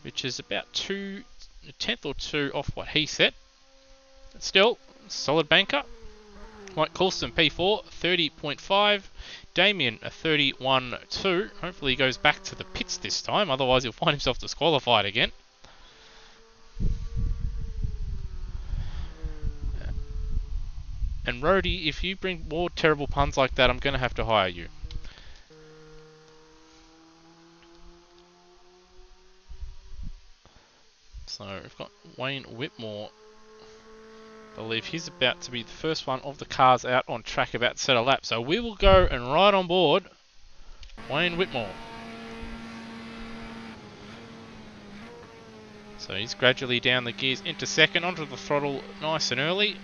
which is about a tenth or two off what he set. But still, solid banker. Mike Coulson, P4, 30.5. Damien, a 31.2. Hopefully he goes back to the pits this time, otherwise he'll find himself disqualified again. And Rhodey, if you bring more terrible puns like that, I'm going to have to hire you. So we've got Wayne Whitmore. I believe he's about to be the first one of the cars out on track about to set a lap. So we will go and ride on board Wayne Whitmore. So he's gradually down the gears into second, onto the throttle nice and early.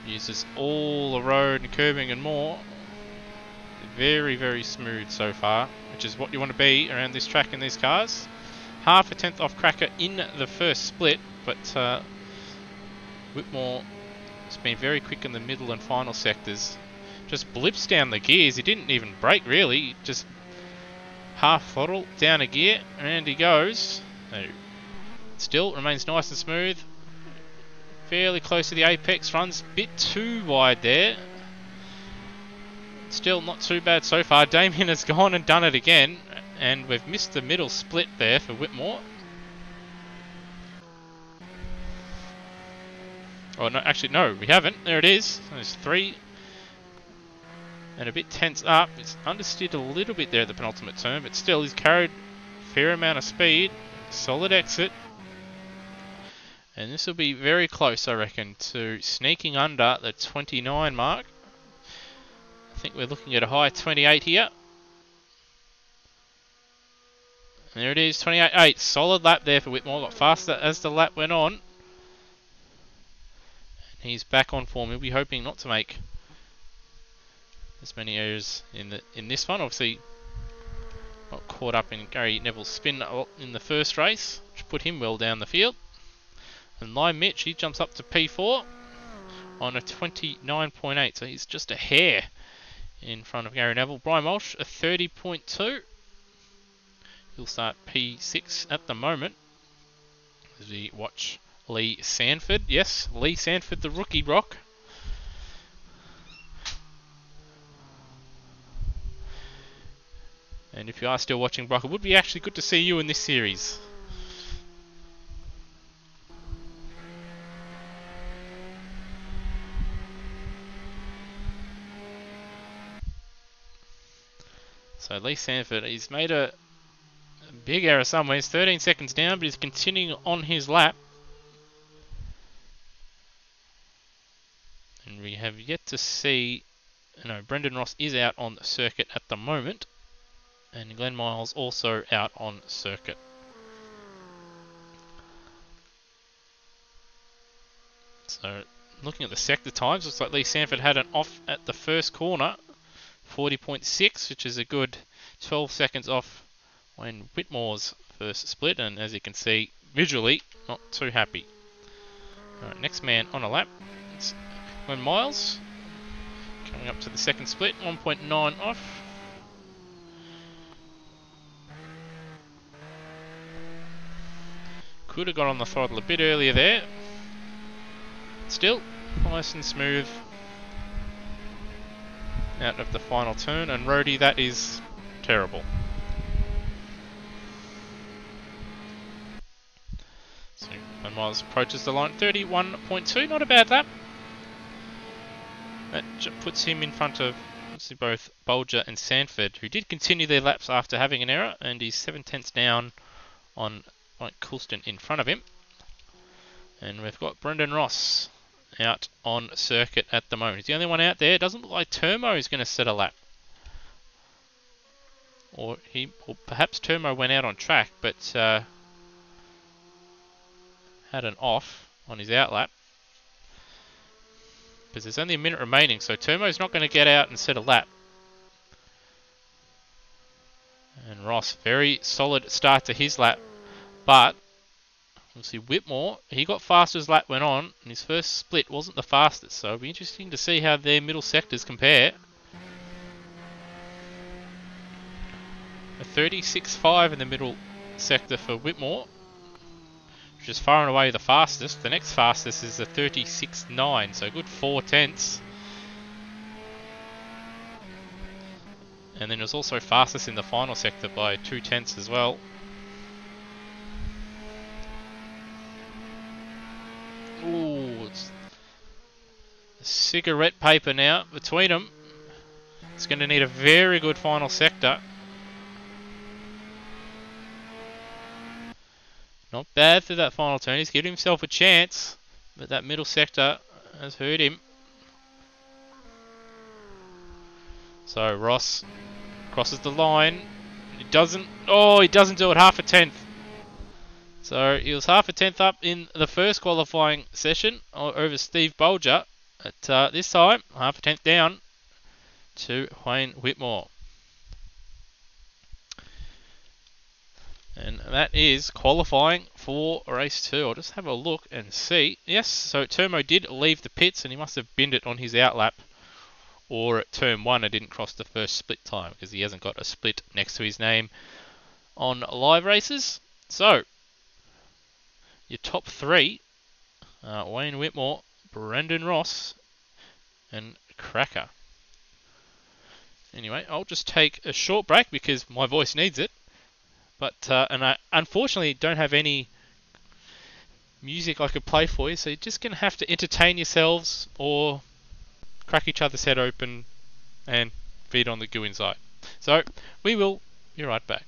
Uses all the road and curbing and more. Very, very smooth so far, which is what you want to be around this track in these cars. Half a tenth off Cracker in the first split, but Whitmore has been very quick in the middle and final sectors. Just blips down the gears. He didn't even brake really, just half throttle, down a gear, and he goes. Still remains nice and smooth. Fairly close to the apex, runs a bit too wide there. Still not too bad so far. Damien has gone and done it again, and we've missed the middle split there for Whitmore. Oh no, actually no, we haven't. There it is. There's 3. And a bit tense up. It's understeered a little bit there at the penultimate turn, but still he's carried a fair amount of speed. Solid exit. And this will be very close, I reckon, to sneaking under the 29 mark. I think we're looking at a high 28 here. And there it is, 28.8. Solid lap there for Whitmore. Got faster as the lap went on. And he's back on form. He'll be hoping not to make as many errors in this one. Obviously, got caught up in Gary Neville's spin in the first race, which put him well down the field. And Lime Mitch, he jumps up to P4 on a 29.8, so he's just a hair in front of Gary Neville. Brian Walsh, a 30.2. He'll start P6 at the moment as we watch Lee Sanford. Yes, Lee Sanford, the rookie Brock. And if you are still watching, Brock, it would be actually good to see you in this series. So Lee Sanford, he's made a big error somewhere. He's 13 seconds down, but he's continuing on his lap. And we have yet to see... No, Brendan Ross is out on the circuit at the moment. And Glenn Miles also out on circuit. So, looking at the sector times, looks like Lee Sanford had an off at the first corner. 40.6, which is a good 12 seconds off Wayne Whitmore's first split, and as you can see visually, not too happy. Alright, next man on a lap, it's Glenn Miles, coming up to the second split, 1.9 off. Could have got on the throttle a bit earlier there. Still, nice and smooth out of the final turn, and roadie, that is terrible. So, and Miles approaches the line, 31.2, not a bad lap. That puts him in front of obviously both Bolger and Sanford, who did continue their laps after having an error, and he's 7 tenths down on Mike Coulston in front of him. And we've got Brendan Ross out on circuit at the moment. He's the only one out there. It doesn't look like Termo is going to set a lap. Or perhaps Termo went out on track, but had an off on his out lap. Because there's only a minute remaining, so Termo's not going to get out and set a lap. And Ross, very solid start to his lap, but we'll see Whitmore, he got faster as lap went on, and his first split wasn't the fastest, so it'll be interesting to see how their middle sectors compare. A 36.5 in the middle sector for Whitmore, which is far and away the fastest. The next fastest is a 36.9, so good 4 tenths. And then it was also fastest in the final sector by 2 tenths as well. Ooh, it's cigarette paper now between them. It's going to need a very good final sector. Not bad through that final turn. He's giving himself a chance, but that middle sector has hurt him. So Ross crosses the line. He doesn't. Oh, he doesn't do it. Half a tenth. So he was half a tenth up in the first qualifying session over Steve Bolger. At this time, half a tenth down to Wayne Whitmore. And that is qualifying for race 2. I'll just have a look and see. Yes, so Turmo did leave the pits and he must have binned it on his outlap. Or at turn 1 it didn't cross the first split time because he hasn't got a split next to his name on live races. So, your top 3, Wayne Whitmore, Brendan Ross and Cracker. Anyway, I'll just take a short break because my voice needs it. But and I unfortunately don't have any music I could play for you, so you're just going to have to entertain yourselves or crack each other's head open and feed on the goo inside. So we will be right back.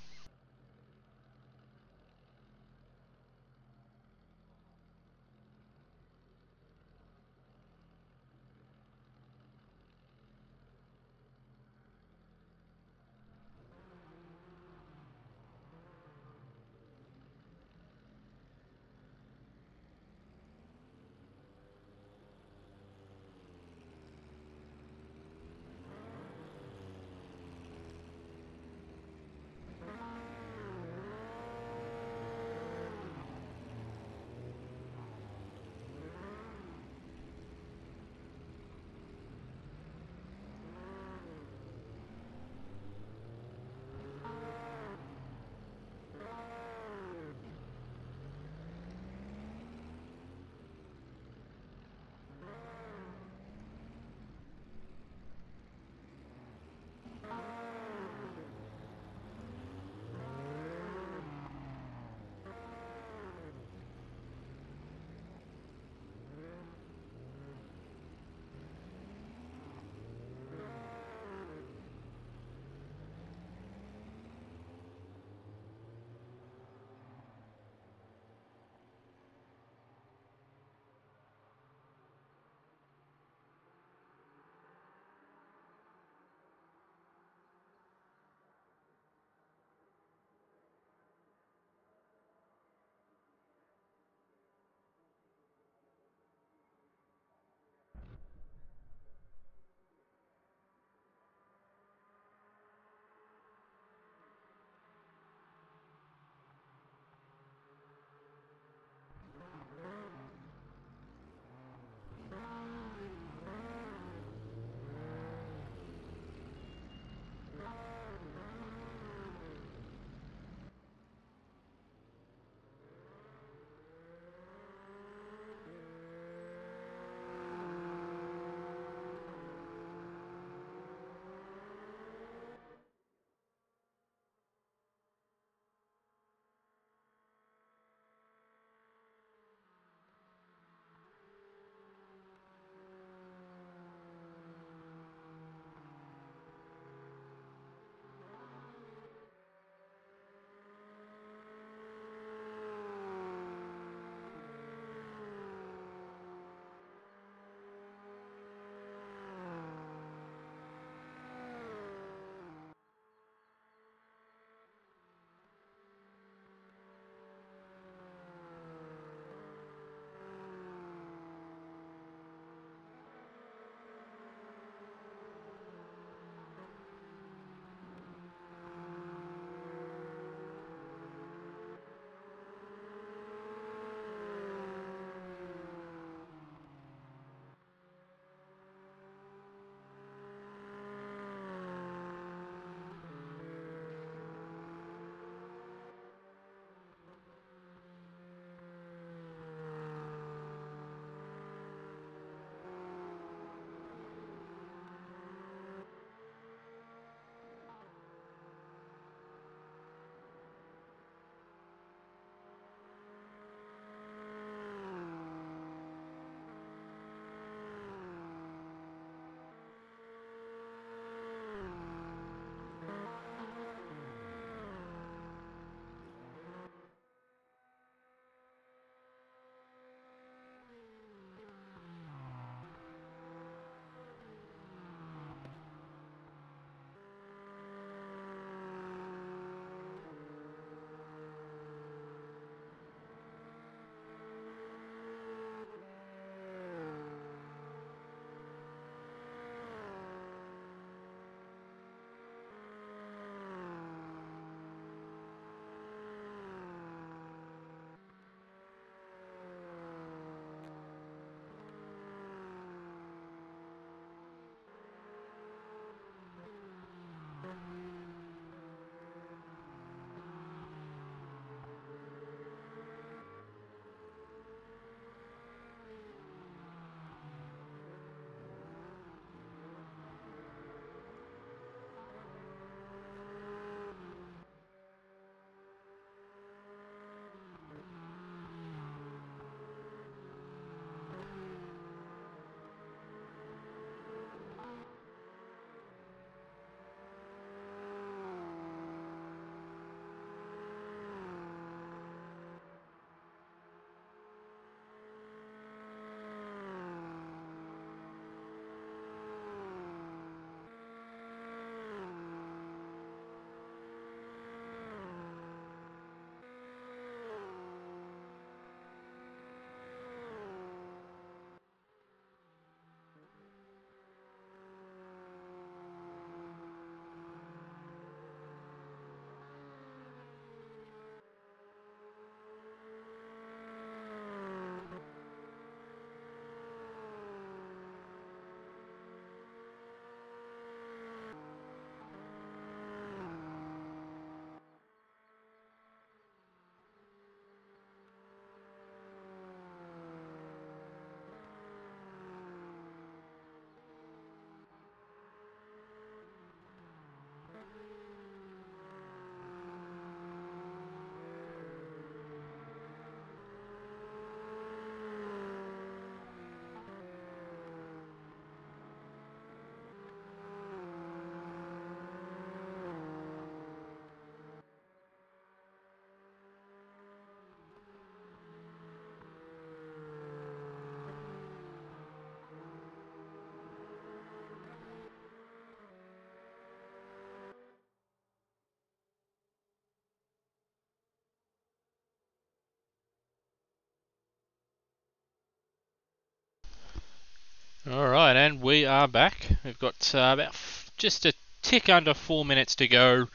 and we are back. We've got about just a tick under 4 minutes to go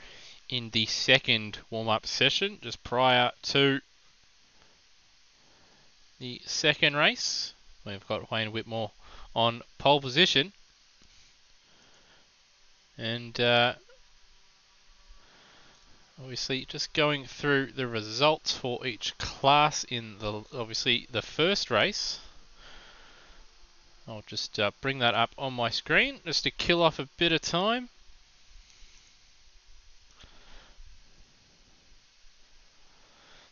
in the second warm-up session, just prior to the second race. We've got Wayne Whitmore on pole position, and obviously just going through the results for each class in the first race. I'll just bring that up on my screen just to kill off a bit of time.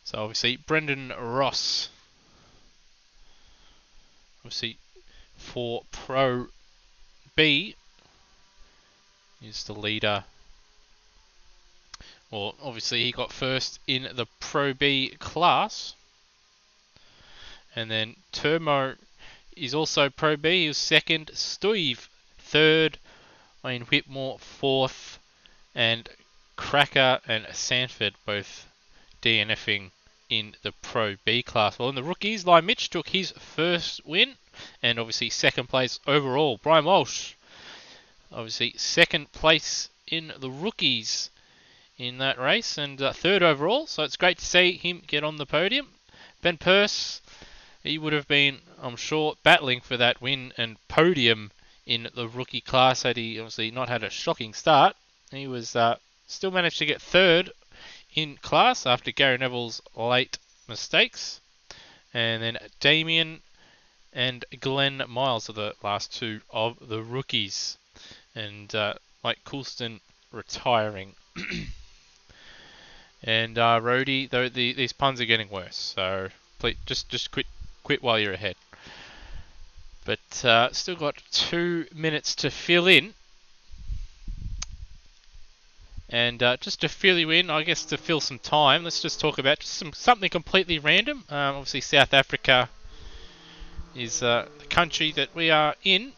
So obviously Brendan Ross, obviously for Pro B, is the leader. Well, obviously he got first in the Pro B class. And then Turmo is also Pro B. He was second. Steve third. Wayne Whitmore fourth. And Cracker and Sanford both DNFing in the Pro B class. Well, in the rookies, Lai Mitch took his first win. And obviously second place overall. Brian Walsh, obviously second place in the rookies in that race. And third overall. So it's great to see him get on the podium. Ben Purse, he would have been, I'm sure, battling for that win and podium in the rookie class had he obviously not had a shocking start. He was still managed to get third in class after Gary Neville's late mistakes. And then Damien and Glenn Miles are the last two of the rookies. And Mike Coulston retiring. And Rhodey, though these puns are getting worse, so please just quit while you're ahead. But still got 2 minutes to fill in. And just to fill you in, I guess to fill some time, let's just talk about just something completely random. Obviously South Africa is the country that we are in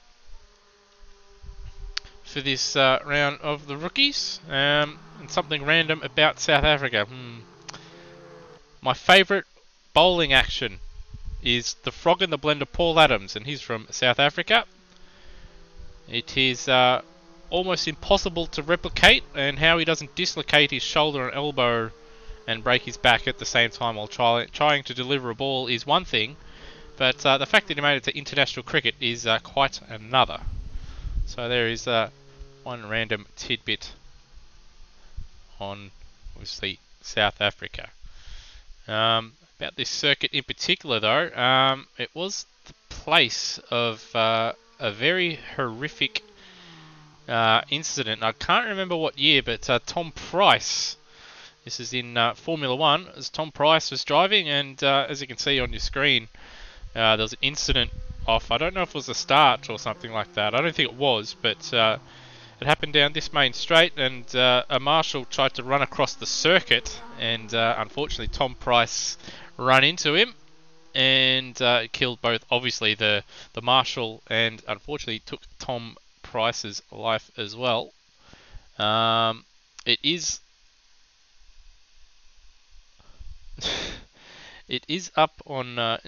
for this round of the rookies. And something random about South Africa. My favourite bowling action is the Frog in the Blender Paul Adams, and he's from South Africa. It is almost impossible to replicate, and how he doesn't dislocate his shoulder and elbow and break his back at the same time while trying to deliver a ball is one thing, but the fact that he made it to international cricket is quite another. So there is one random tidbit on, obviously, South Africa. About this circuit in particular, though, it was the place of a very horrific incident. I can't remember what year, but Tom Price, this is in Formula 1, as Tom Price was driving, and as you can see on your screen, there was an incident off, I don't know if it was a start or something like that, I don't think it was, but it happened down this main straight, and a marshal tried to run across the circuit, and unfortunately Tom Price ran into him and killed both, obviously, the marshal, and unfortunately took Tom Price's life as well. It is it is up on I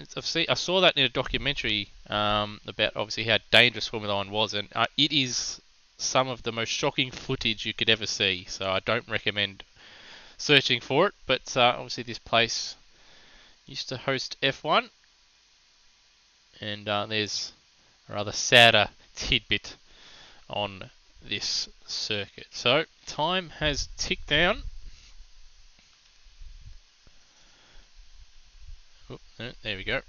saw that in a documentary about obviously how dangerous Formula 1 was, and it is some of the most shocking footage you could ever see, so I don't recommend searching for it. But obviously this place used to host F1, and there's a rather sadder tidbit on this circuit. So time has ticked down. There we go.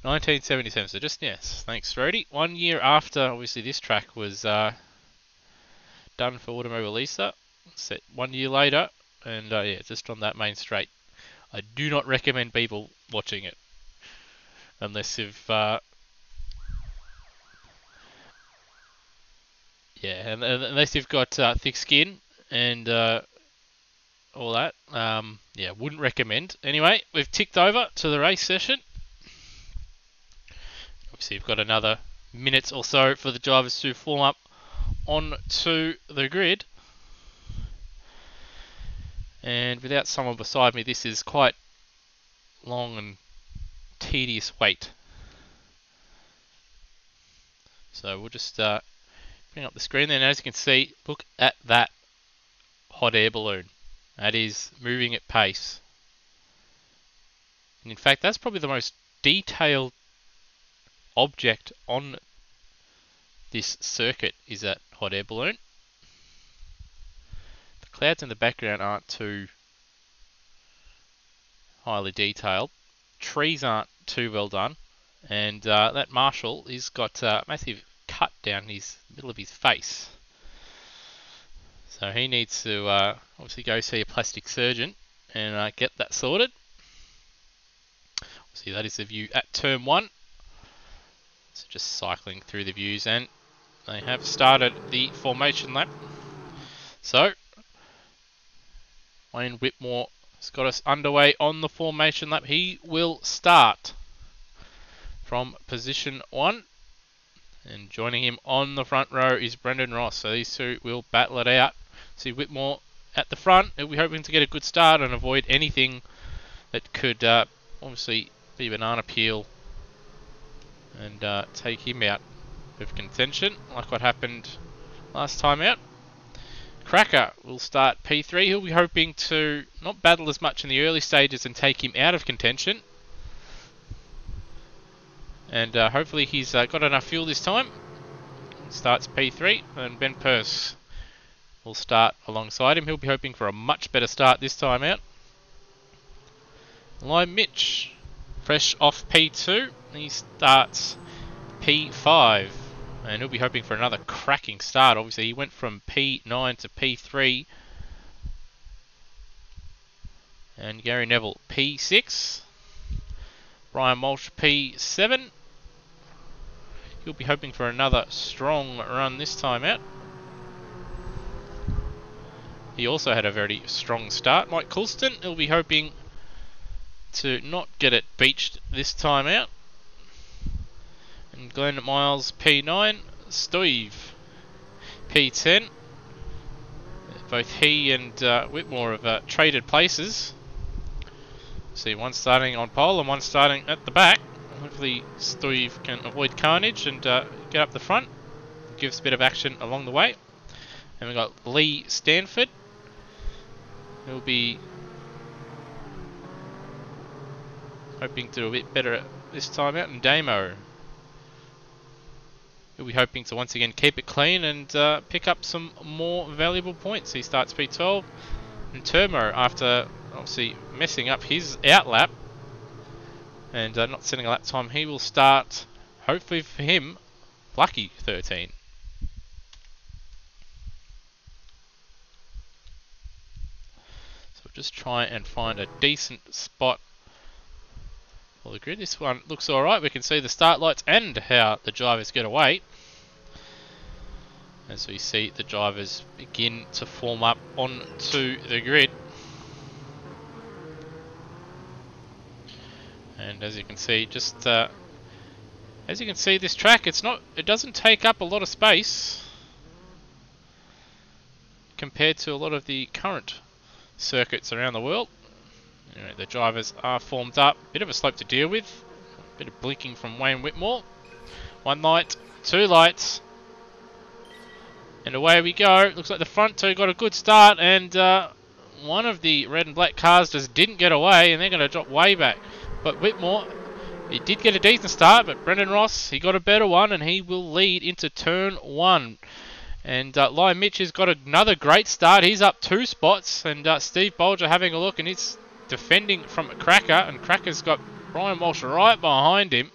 1977. So just, yes, thanks, Rhodey. 1 year after, obviously, this track was done for Automobilista. Set 1 year later, and yeah, just on that main straight. I do not recommend people watching it unless you've unless you've got thick skin and all that. Yeah, wouldn't recommend. Anyway, we've ticked over to the race session. Obviously, you've got another minute or so for the drivers to form up onto the grid. And without someone beside me, this is quite long and tedious wait. So we'll just bring up the screen there, and as you can see, look at that hot air balloon. That is moving at pace. And in fact, that's probably the most detailed object on this circuit, is that hot air balloon. The clouds in the background aren't too highly detailed. Trees aren't too well done. And that marshal, he's got a massive cut down his middle of his face. So he needs to obviously go see a plastic surgeon and get that sorted. See, that is the view at turn 1. So just cycling through the views, and they have started the formation lap. So Wayne Whitmore has got us underway on the formation lap. He will start from position 1. And joining him on the front row is Brendan Ross. So these two will battle it out. See Whitmore at the front. He'll be hoping to get a good start and avoid anything that could obviously be banana peel and take him out of contention, like what happened last time out. Cracker will start P3. He'll be hoping to not battle as much in the early stages and take him out of contention. And hopefully he's got enough fuel this time. Starts P3, and Ben Purse will start alongside him. He'll be hoping for a much better start this time out. Lime Mitch, fresh off P2, he starts P5, and he'll be hoping for another cracking start. Obviously he went from P9 to P3. And Gary Neville P6. Brian Walsh P7. He'll be hoping for another strong run this time out. He also had a very strong start. Mike Coulston, he'll be hoping to not get it beached this time out. And Glenn Miles P9. Steve P10. Both he and Whitmore have traded places. See, one starting on pole and one starting at the back. Hopefully Steve can avoid carnage and get up the front. Gives a bit of action along the way. And we've got Lee Stanford. He'll be hoping to do a bit better this time out. And Damo, he'll be hoping to once again keep it clean and pick up some more valuable points. He starts P12. And Turmo, after obviously messing up his outlap and not setting a lap time, he will start, hopefully for him, lucky 13. So we'll just try and find a decent spot for the grid. This one looks alright. We can see the start lights and how the drivers get away. As we see the drivers begin to form up onto the grid. And as you can see, just as you can see, this track, it doesn't take up a lot of space compared to a lot of the current circuits around the world. You know, the drivers are formed up. Bit of a slope to deal with. Bit of blinking from Wayne Whitmore. One light, two lights, and away we go. Looks like the front two got a good start, and one of the red and black cars just didn't get away, and they're going to drop way back. But Whitmore, he did get a decent start, but Brendan Ross, he got a better one, and he will lead into turn 1. And Lime Mitch has got another great start. He's up 2 spots, and Steve Bolger having a look, and he's defending from Cracker, and Cracker's got Brian Walsh right behind him.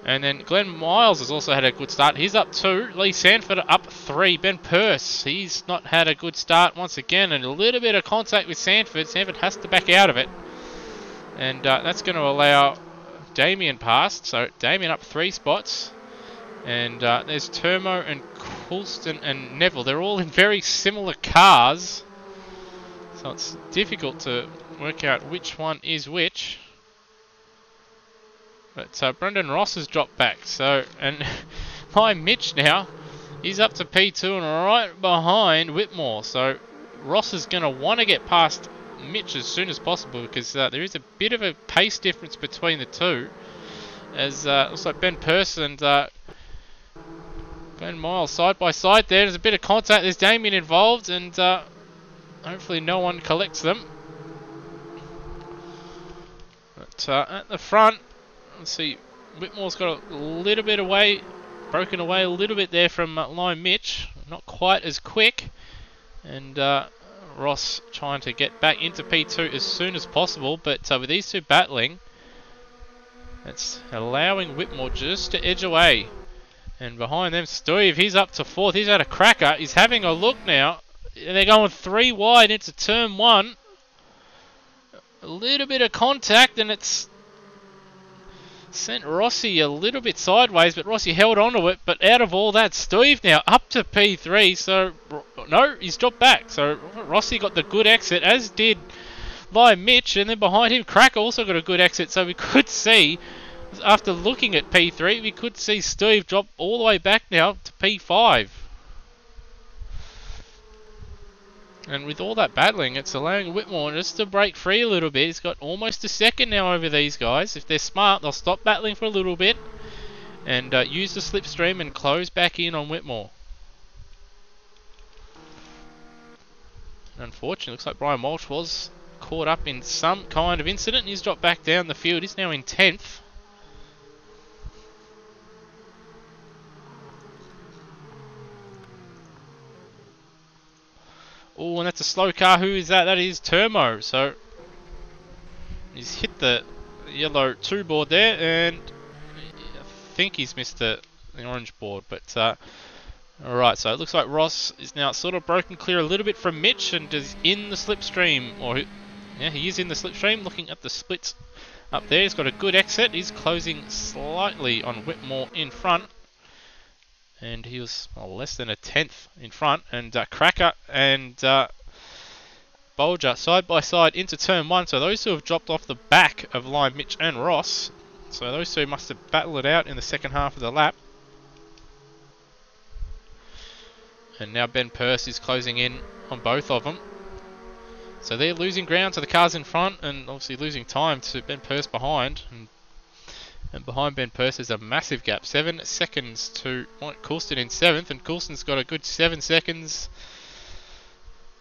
And then Glenn Miles has also had a good start. He's up 2. Lee Sanford up 3. Ben Purse, he's not had a good start once again, and a little bit of contact with Sanford. Sanford has to back out of it. And that's going to allow Damien past. So Damien up 3 spots. And there's Turmo and Coulston and Neville. They're all in very similar cars. So it's difficult to work out which one is which. But Brendan Ross has dropped back. So, and my Mitch now, he's up to P2 and right behind Whitmore. So Ross is going to want to get past Mitch as soon as possible, because there is a bit of a pace difference between the two. As looks like Ben Purse and Glenn Miles side by side there. There's a bit of contact. There's Damien involved, and hopefully no one collects them. But at the front, let's see, Whitmore's got a little bit away, broken away a little bit there from Lime Mitch. Not quite as quick. And Ross trying to get back into P2 as soon as possible. But with these two battling, it's allowing Whitmore just to edge away. And behind them, Steve, he's up to 4th. He's had a cracker. He's having a look now. And they're going 3 wide into turn 1. A little bit of contact, and it's sent Rossi a little bit sideways, but Rossi held onto it. But out of all that, Steve now up to P3. So, no, he's dropped back. So, Rossi got the good exit, as did Lime Mitch. And then behind him, Cracker also got a good exit. So, we could see, after looking at P3, we could see Steve drop all the way back now to P5. And with all that battling, it's allowing Whitmore just to break free a little bit. He's got almost a second now over these guys. If they're smart, they'll stop battling for a little bit and use the slipstream and close back in on Whitmore. Unfortunately, looks like Brian Walsh was caught up in some kind of incident. He's dropped back down the field. He's now in 10th. Oh, and that's a slow car. Who is that? That is Termo. So he's hit the yellow 2 board there, and I think he's missed the orange board. But alright, so it looks like Ross is now sort of broken clear a little bit from Mitch and is in the slipstream. Yeah, he is in the slipstream. Looking at the splits up there, he's got a good exit. He's closing slightly on Whitmore in front. And he was less than a 10th in front. And Cracker and Bolger side by side into turn 1. So those two have dropped off the back of Lime, Mitch and Ross. So those two must have battled it out in the second half of the lap. And now Ben Purse is closing in on both of them. So they're losing ground to the cars in front and obviously losing time to Ben Purse behind. And behind Ben Purse is a massive gap. 7 seconds to Mike Coulston in 7th. And Coulston's got a good 7 seconds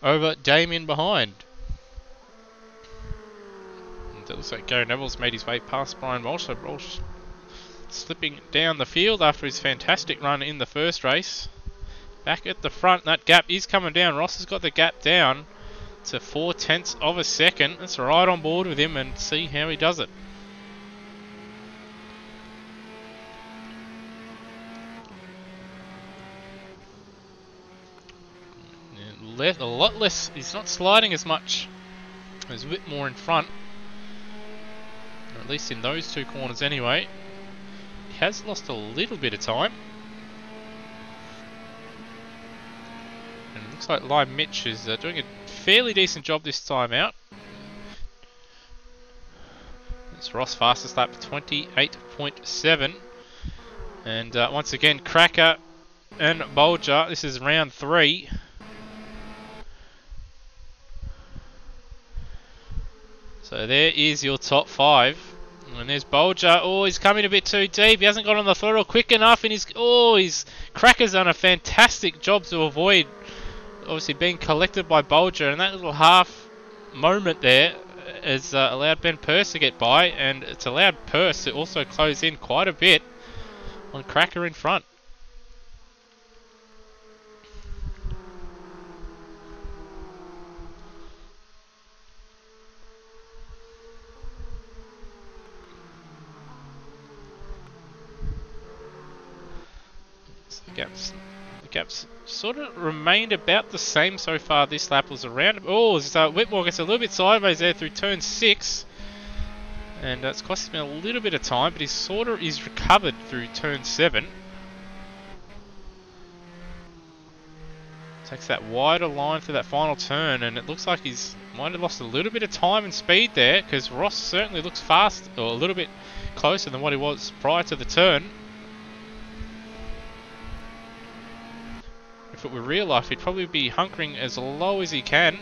over Damien behind. And it looks like Gary Neville's made his way past Brian Walsh. So Walsh slipping down the field after his fantastic run in the first race. Back at the front, that gap is coming down. Ross has got the gap down to 4/10 of a second. Let's ride on board with him and see how he does it. A lot less, he's not sliding as much as Whitmore in front, or at least in those two corners anyway. He has lost a little bit of time, and it looks like Lime Mitch is doing a fairly decent job this time out. It's Ross fastest lap 28.7, and once again Cracker and Bolger. This is round 3. So there is your top 5. And there's Bolger. Oh, he's coming a bit too deep. He hasn't got on the throttle quick enough. And his Cracker's done a fantastic job to avoid, obviously, being collected by Bolger. And that little half moment there has allowed Ben Purse to get by. And it's allowed Purse to also close in quite a bit on Cracker in front. The gaps sort of remained about the same so far. This lap was around. Oh, Whitmore gets a little bit sideways there through turn 6, and it's costing him a little bit of time. But he's recovered through turn 7. Takes that wider line for that final turn, and it looks like he's might have lost a little bit of time and speed there, because Ross certainly looks fast, or a little bit closer than what he was prior to the turn. If it were real life, he'd probably be hunkering as low as he can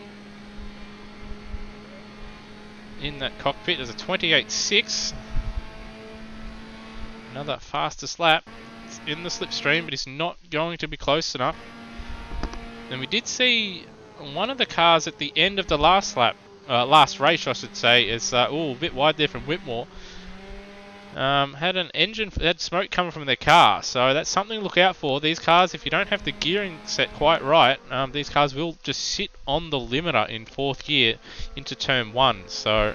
in that cockpit. There's a 28.6. Another fastest lap. It's in the slipstream, but he's not going to be close enough. And we did see one of the cars at the end of the last lap, last race I should say, is a bit wide there from Whitmore. Had smoke coming from their car, so that's something to look out for. These cars, if you don't have the gearing set quite right, these cars will just sit on the limiter in 4th gear into turn 1. So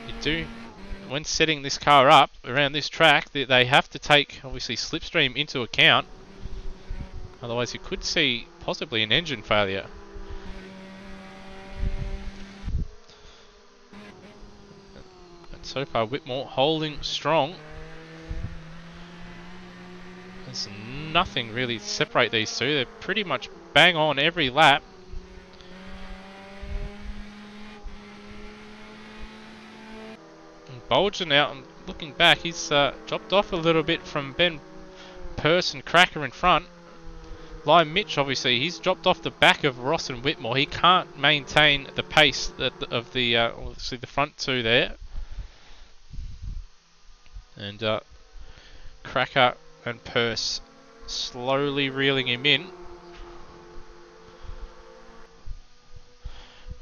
you do, when setting this car up around this track, they have to take obviously slipstream into account. Otherwise you could see possibly an engine failure. So far, Whitmore holding strong. There's nothing really to separate these two. They're pretty much bang on every lap. And Bolger now, looking back, he's dropped off a little bit from Ben Purse and Cracker in front. Lime Mitch, obviously, he's dropped off the back of Ross and Whitmore. He can't maintain the pace of the obviously the front two there. And Cracker and Purse slowly reeling him in.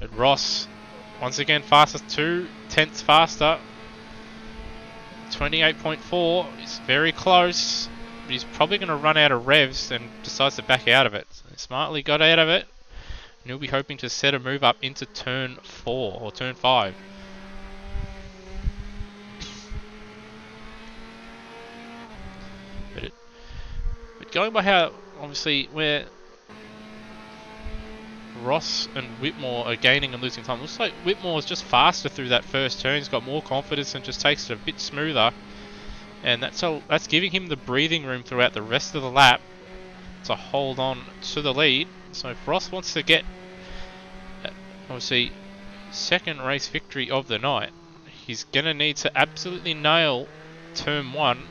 And Ross, once again, fastest 2/10 faster. 28.4. He's very close. But he's probably going to run out of revs and decides to back out of it. So he smartly got out of it. And he'll be hoping to set a move up into turn 4 or turn 5. But going by how, obviously, where Ross and Whitmore are gaining and losing time, looks like Whitmore's just faster through that first turn. He's got more confidence and just takes it a bit smoother. And that's giving him the breathing room throughout the rest of the lap to hold on to the lead. So if Ross wants to get, obviously, second race victory of the night, he's going to need to absolutely nail turn 1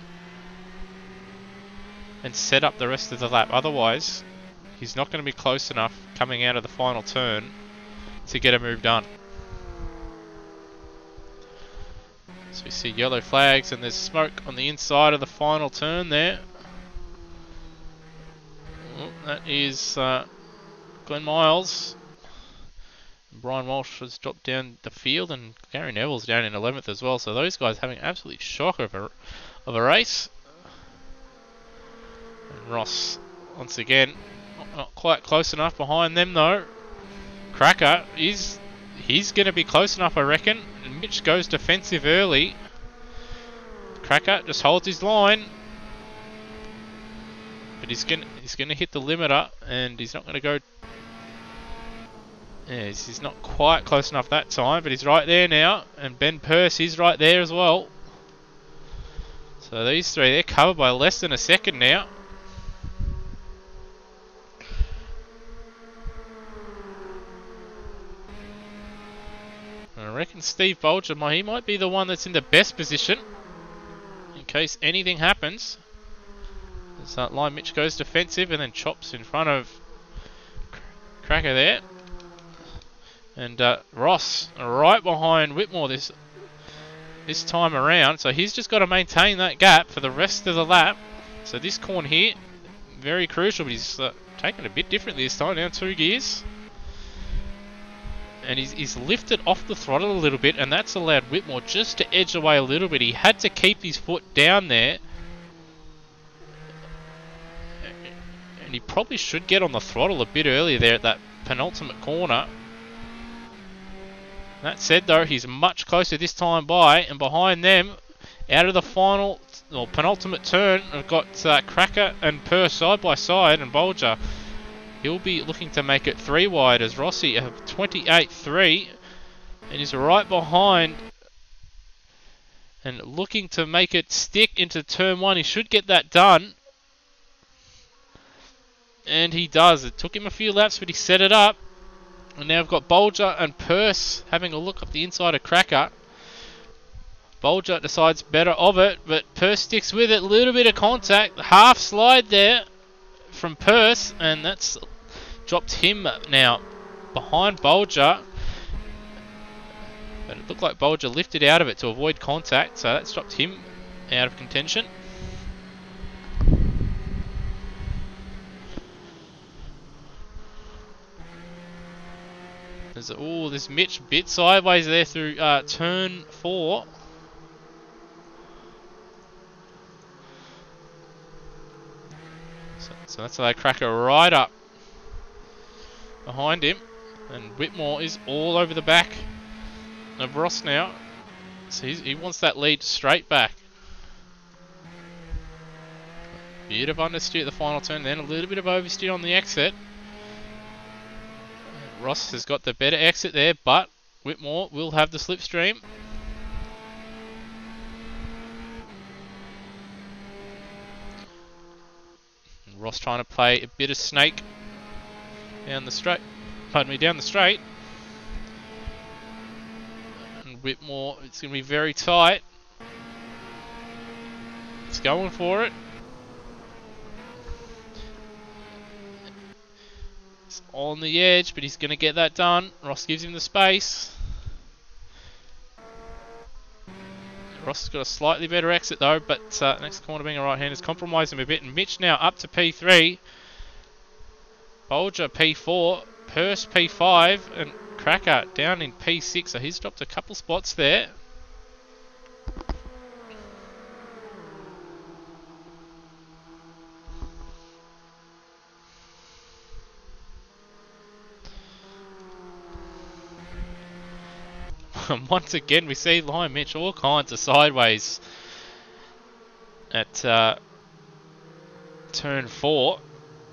and set up the rest of the lap. Otherwise, he's not going to be close enough coming out of the final turn to get a move done. So we see yellow flags and there's smoke on the inside of the final turn there. Well, that is Glenn Miles. Brian Walsh has dropped down the field and Gary Neville's down in 11th as well. So those guys having an absolute shocker of a race. And Ross, once again, not quite close enough behind them though. Cracker, he's going to be close enough, I reckon. And Mitch goes defensive early. Cracker just holds his line. But he's going to hit the limiter and he's not going to go... Yeah, he's not quite close enough that time, but he's right there now. And Ben Purse is right there as well. So these three, they're covered by less than a second now. I reckon Steve Bolger, he might be the one that's in the best position in case anything happens. As Lime Mitch goes defensive and then chops in front of Cracker there. And Ross right behind Whitmore this time around. So he's just got to maintain that gap for the rest of the lap. So this corner here, very crucial, but he's taken a bit differently this time, down 2 gears. And he's lifted off the throttle a little bit, and that's allowed Whitmore just to edge away a little bit. He had to keep his foot down there. And he probably should get on the throttle a bit earlier there at that penultimate corner. That said though, he's much closer this time by, and behind them, out of the final, or penultimate turn, I've got Cracker and Purse side by side, and Bolger. He'll be looking to make it 3 wide as Rossi have 28.3 and he's right behind and looking to make it stick into turn 1. He should get that done. And he does. It took him a few laps, but he set it up. And now we've got Bolger and Purse having a look up the inside of Cracker. Bolger decides better of it, but Purse sticks with it. A little bit of contact. Half slide there from Purse, and that's dropped him now behind Bolger. But it looked like Bolger lifted out of it to avoid contact, so that's dropped him out of contention. There's Mitch bit sideways there through turn 4. So that's a cracker right up behind him. And Whitmore is all over the back of Ross now. So he wants that lead straight back. Bit of understeer at the final turn, then a little bit of oversteer on the exit. Ross has got the better exit there, but Whitmore will have the slipstream. And Ross trying to play a bit of snake down the straight. Pardon me, down the straight. And Whitmore, it's going to be very tight. It's going for it. It's on the edge, but he's going to get that done. Ross gives him the space. Ross has got a slightly better exit though, but next corner being a right hand has compromised him a bit. And Mitch now up to P3. Bolger P4. Purse P5. And Cracker down in P6. So he's dropped a couple spots there. Once again, we see Lion Mitch all kinds of sideways at turn 4.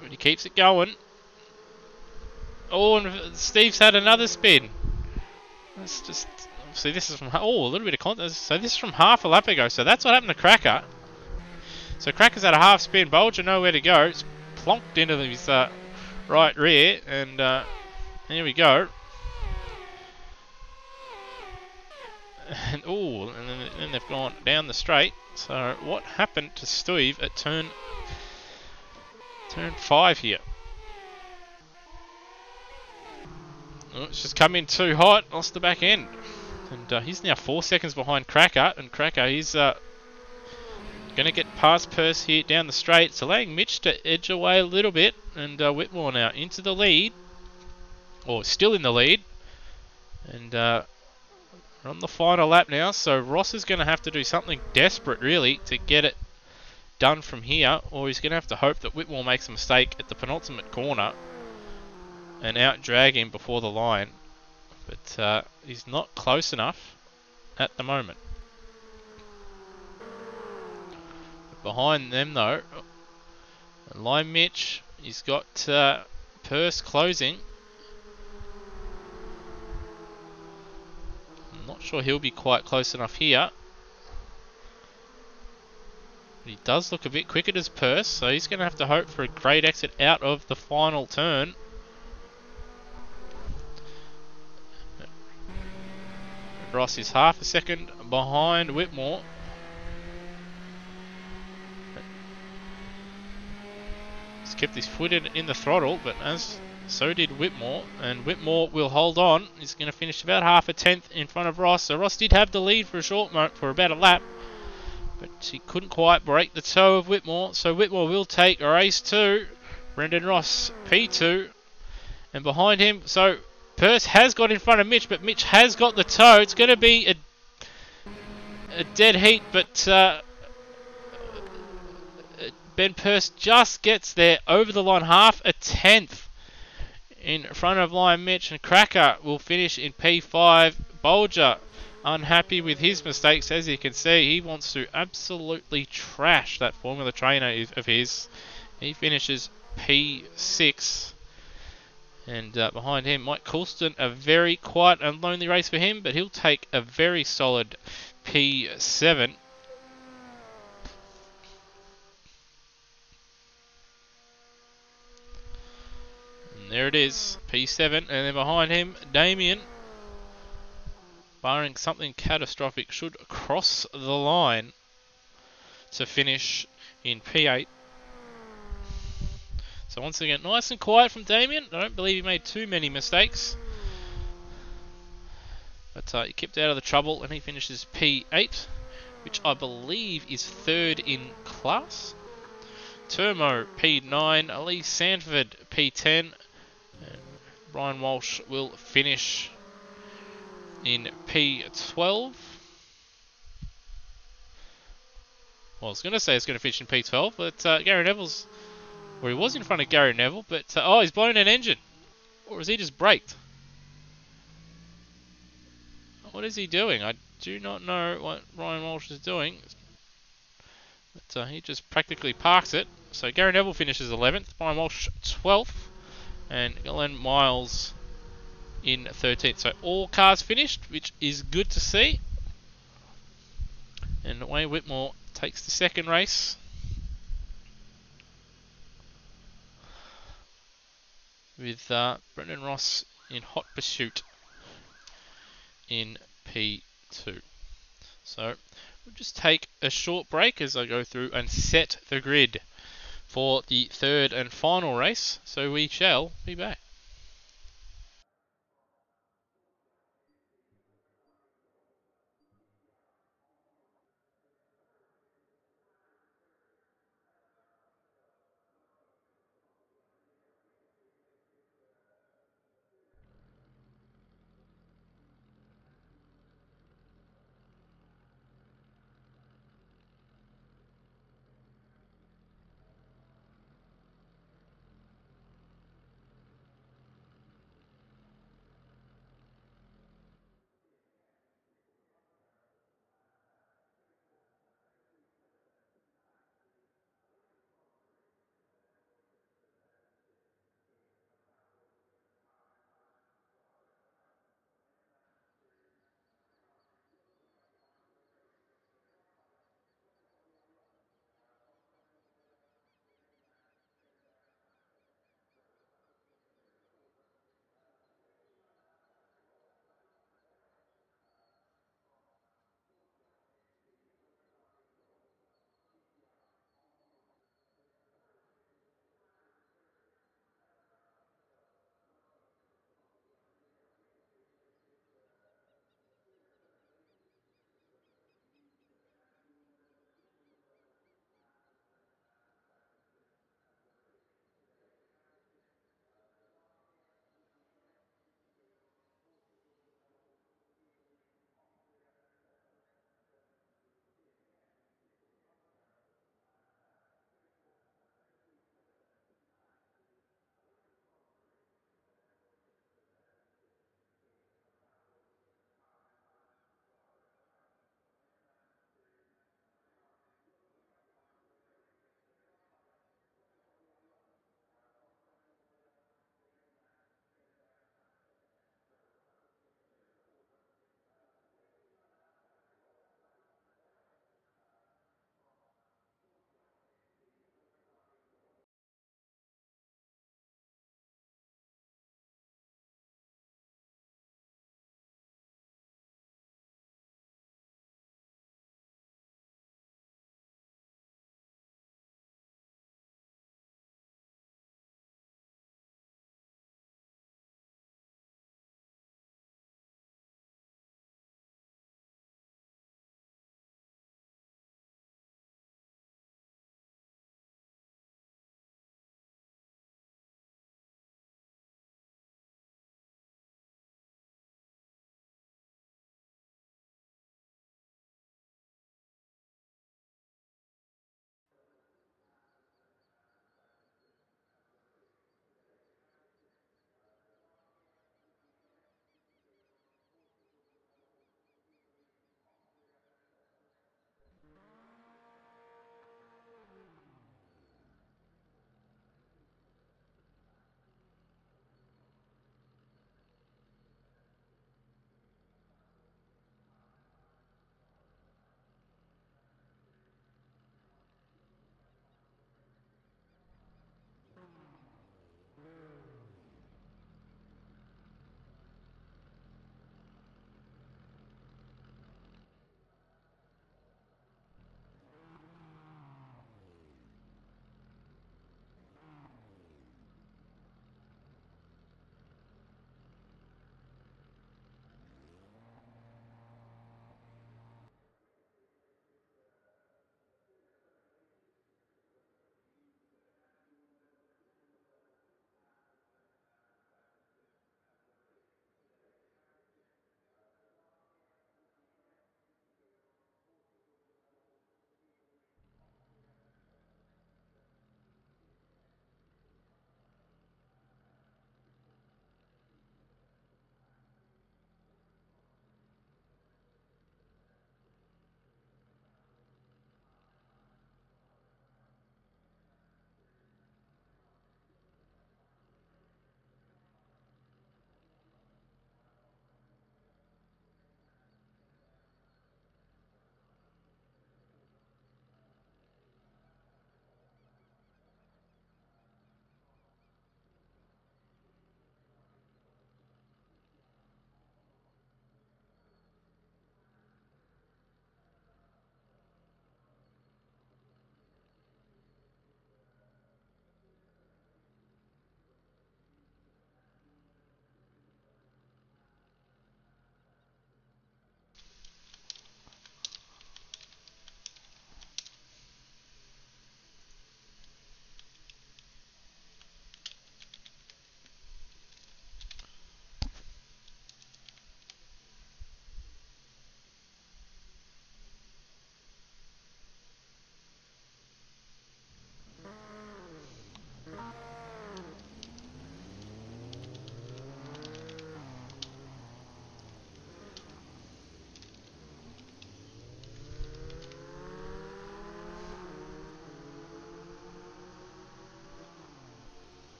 But he keeps it going. Oh, and Steve's had another spin. That's just... See, this is from... Oh, a little bit of content. So this is from half a lap ago. So that's what happened to Cracker. So Cracker's had a half spin. Bolger nowhere to go. It's plonked into his right rear. And here we go. And then they've gone down the straight. So what happened to Steve at turn 5 here? Oh, it's just come in too hot, lost the back end. And he's now 4 seconds behind Cracker. And Cracker, he's going to get past Purse here down the straight. It's allowing Mitch to edge away a little bit. And Whitmore now into the lead. Or still in the lead. And... we're on the final lap now, so Ross is going to have to do something desperate, really, to get it done from here, or he's going to have to hope that Whitmore makes a mistake at the penultimate corner and out-drag him before the line. But he's not close enough at the moment. Behind them, though, Lime Mitch, he's got Purse closing. Not sure he'll be quite close enough here. But he does look a bit quicker as Purse, so he's going to have to hope for a great exit out of the final turn. Ross is half a second behind Whitmore. He's kept his foot in the throttle, but so did Whitmore, and Whitmore will hold on. He's going to finish about half a tenth in front of Ross. So Ross did have the lead for a short moment, for about a lap, but he couldn't quite break the toe of Whitmore. So Whitmore will take race 2. Brendan Ross P2, and behind him, so Purse has got in front of Mitch, but Mitch has got the toe. It's going to be a dead heat, but Ben Purse just gets there over the line, half a tenth in front of Lion Mitch, and Cracker will finish in P5. Bolger unhappy with his mistakes, as you can see. He wants to absolutely trash that Formula trainer of his. He finishes P6. And behind him, Mike Coulston, a very quiet and lonely race for him, but he'll take a very solid P7. And there it is, P7. And then behind him, Damien, barring something catastrophic, should cross the line to finish in P8. So once again, nice and quiet from Damien. I don't believe he made too many mistakes. But he kept out of the trouble, and he finishes P8, which I believe is third in class. Turmo P9, Lee Sanford P10, and Ryan Walsh will finish in P12. Well, I was going to say it's going to finish in P12, but Gary Neville's... Well, he was in front of Gary Neville, but... oh, he's blown an engine. Or has he just braked? What is he doing? I do not know what Ryan Walsh is doing. But he just practically parks it. So Gary Neville finishes 11th, Ryan Walsh 12th, and Glenn Miles in 13th. So all cars finished, which is good to see. And Wayne Whitmore takes the second race. With Brendan Ross in hot pursuit in P2. So we'll just take a short break as I go through and set the grid for the third and final race. So we shall be back.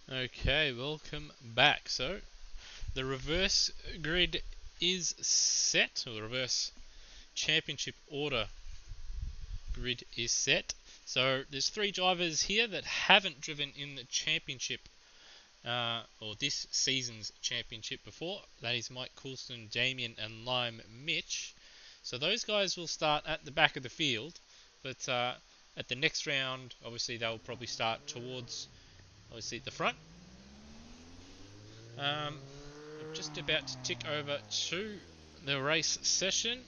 Okay, welcome back. So, the reverse grid is set, or the reverse championship order grid is set. So, there's 3 drivers here that haven't driven in the championship, or this season's championship before. That is Mike Coulston, Damien, and Lime Mitch. So, those guys will start at the back of the field, but at the next round, obviously, they'll probably start towards, obviously, the front. I'm just about to tick over to the race session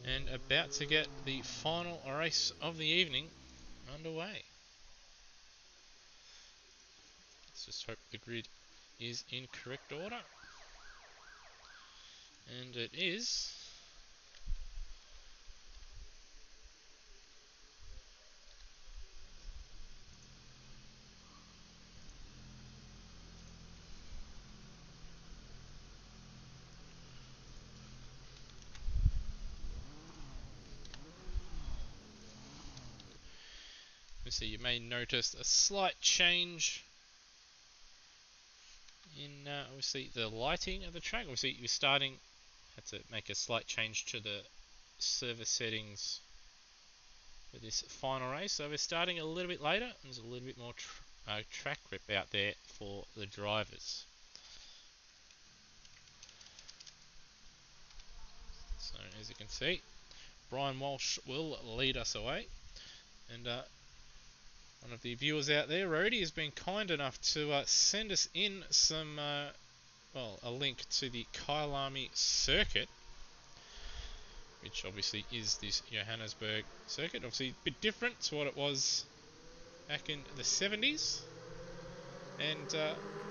and about to get the final race of the evening underway. Let's just hope the grid is in correct order. And it is. So you may notice a slight change in obviously the lighting of the track. Obviously you're starting, had to make a slight change to the server settings for this final race. So we're starting a little bit later. There's a little bit more track grip out there for the drivers. So as you can see, Brian Walsh will lead us away. And one of the viewers out there, Rody, has been kind enough to send us in some, a link to the Kyalami Circuit, which obviously is this Johannesburg Circuit. Obviously a bit different to what it was back in the 70s. And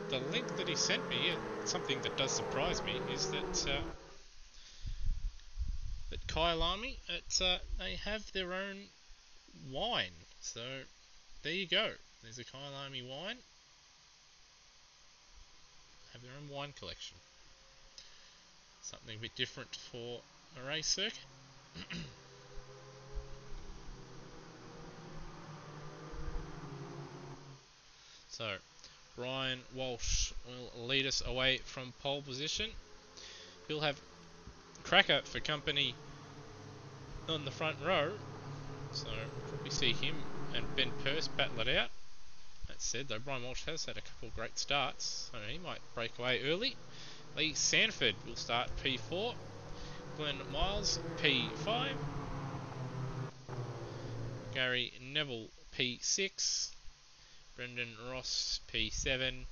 the link that he sent me, something that does surprise me, is that Kyalami, they have their own wine. So there you go. There's a Kyalami wine. Have their own wine collection. Something a bit different for a race circuit. So, Brian Walsh will lead us away from pole position. He'll have Cracker for company on the front row. So, we'll probably see him and Ben Purse battle it out. That said, though, Brian Walsh has had a couple of great starts, so he might break away early. Lee Sanford will start P4. Glenn Miles, P5. Gary Neville, P6. Brendan Ross, P7.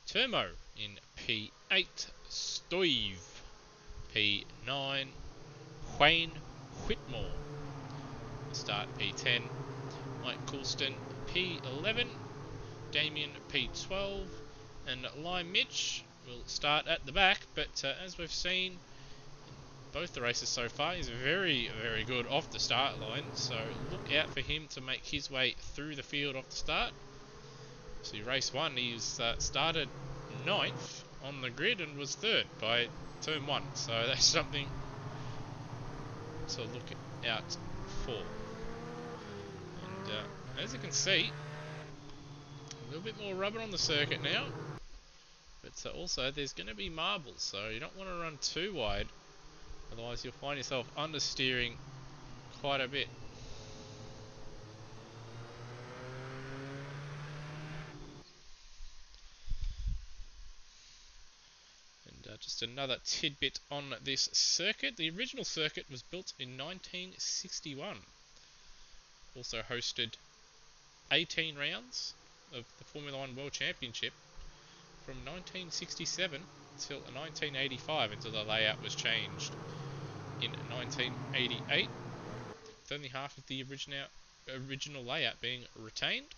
Termo in P8. Stoive, P9. Wayne Whitmore will start P10. Mike Coulston, P11. Damien, P12. And Lime Mitch will start at the back, but as we've seen in both the races so far, he's very, very good off the start line, so look out for him to make his way through the field off the start. So race 1, he's started 9th on the grid and was 3rd by turn 1, so that's something to look out for. And as you can see, a little bit more rubber on the circuit now, but also there's going to be marbles, so you don't want to run too wide, otherwise you'll find yourself understeering quite a bit. And just another tidbit on this circuit. The original circuit was built in 1961. Also hosted 18 rounds of the Formula 1 World Championship from 1967 until 1985, until the layout was changed in 1988. With only half of the original layout being retained.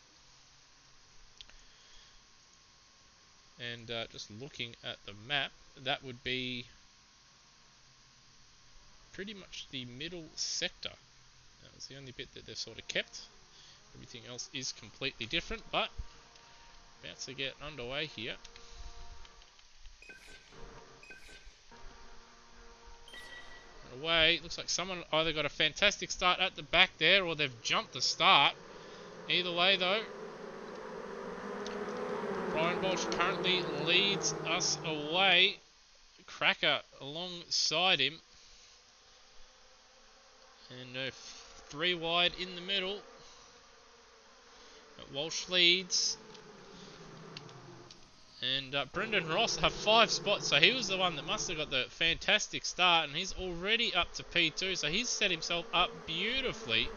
And just looking at the map, that would be pretty much the middle sector. That was the only bit that they've sort of kept. Everything else is completely different, but about to get underway here. Away, looks like someone either got a fantastic start at the back there, or they've jumped the start. Either way, though, Brian Walsh currently leads us away. Cracker alongside him. And 3 wide in the middle. But Walsh leads. And Brendan Ross have 5 spots, so he was the one that must have got the fantastic start, and he's already up to P2, so he's set himself up beautifully.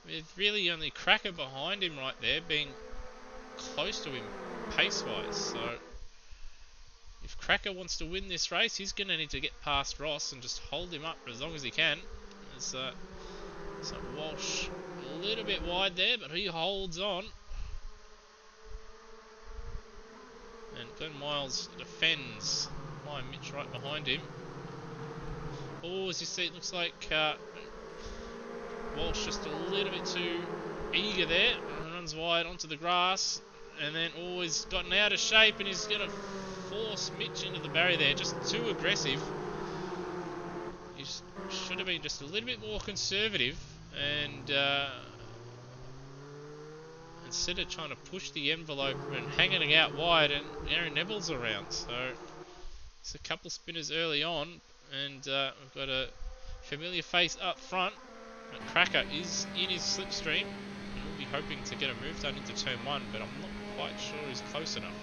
With really only Cracker behind him right there, being close to him pace-wise. So if Cracker wants to win this race, he's going to need to get past Ross and just hold him up as long as he can. So Walsh a little bit wide there, but he holds on. And Glenn Miles defends. Ryan Mitch right behind him. Oh, as you see, it looks like Walsh just a little bit too eager there. And runs wide onto the grass. And then he's gotten out of shape and he's going to force Mitch into the barrier there. Just too aggressive. He should have been just a little bit more conservative. And instead of trying to push the envelope and hanging it out wide, and Aaron Neville's around. So it's a couple spinners early on, and we've got a familiar face up front. But Cracker is in his slipstream, and we'll be hoping to get a move done into turn 1, but I'm not quite sure he's close enough.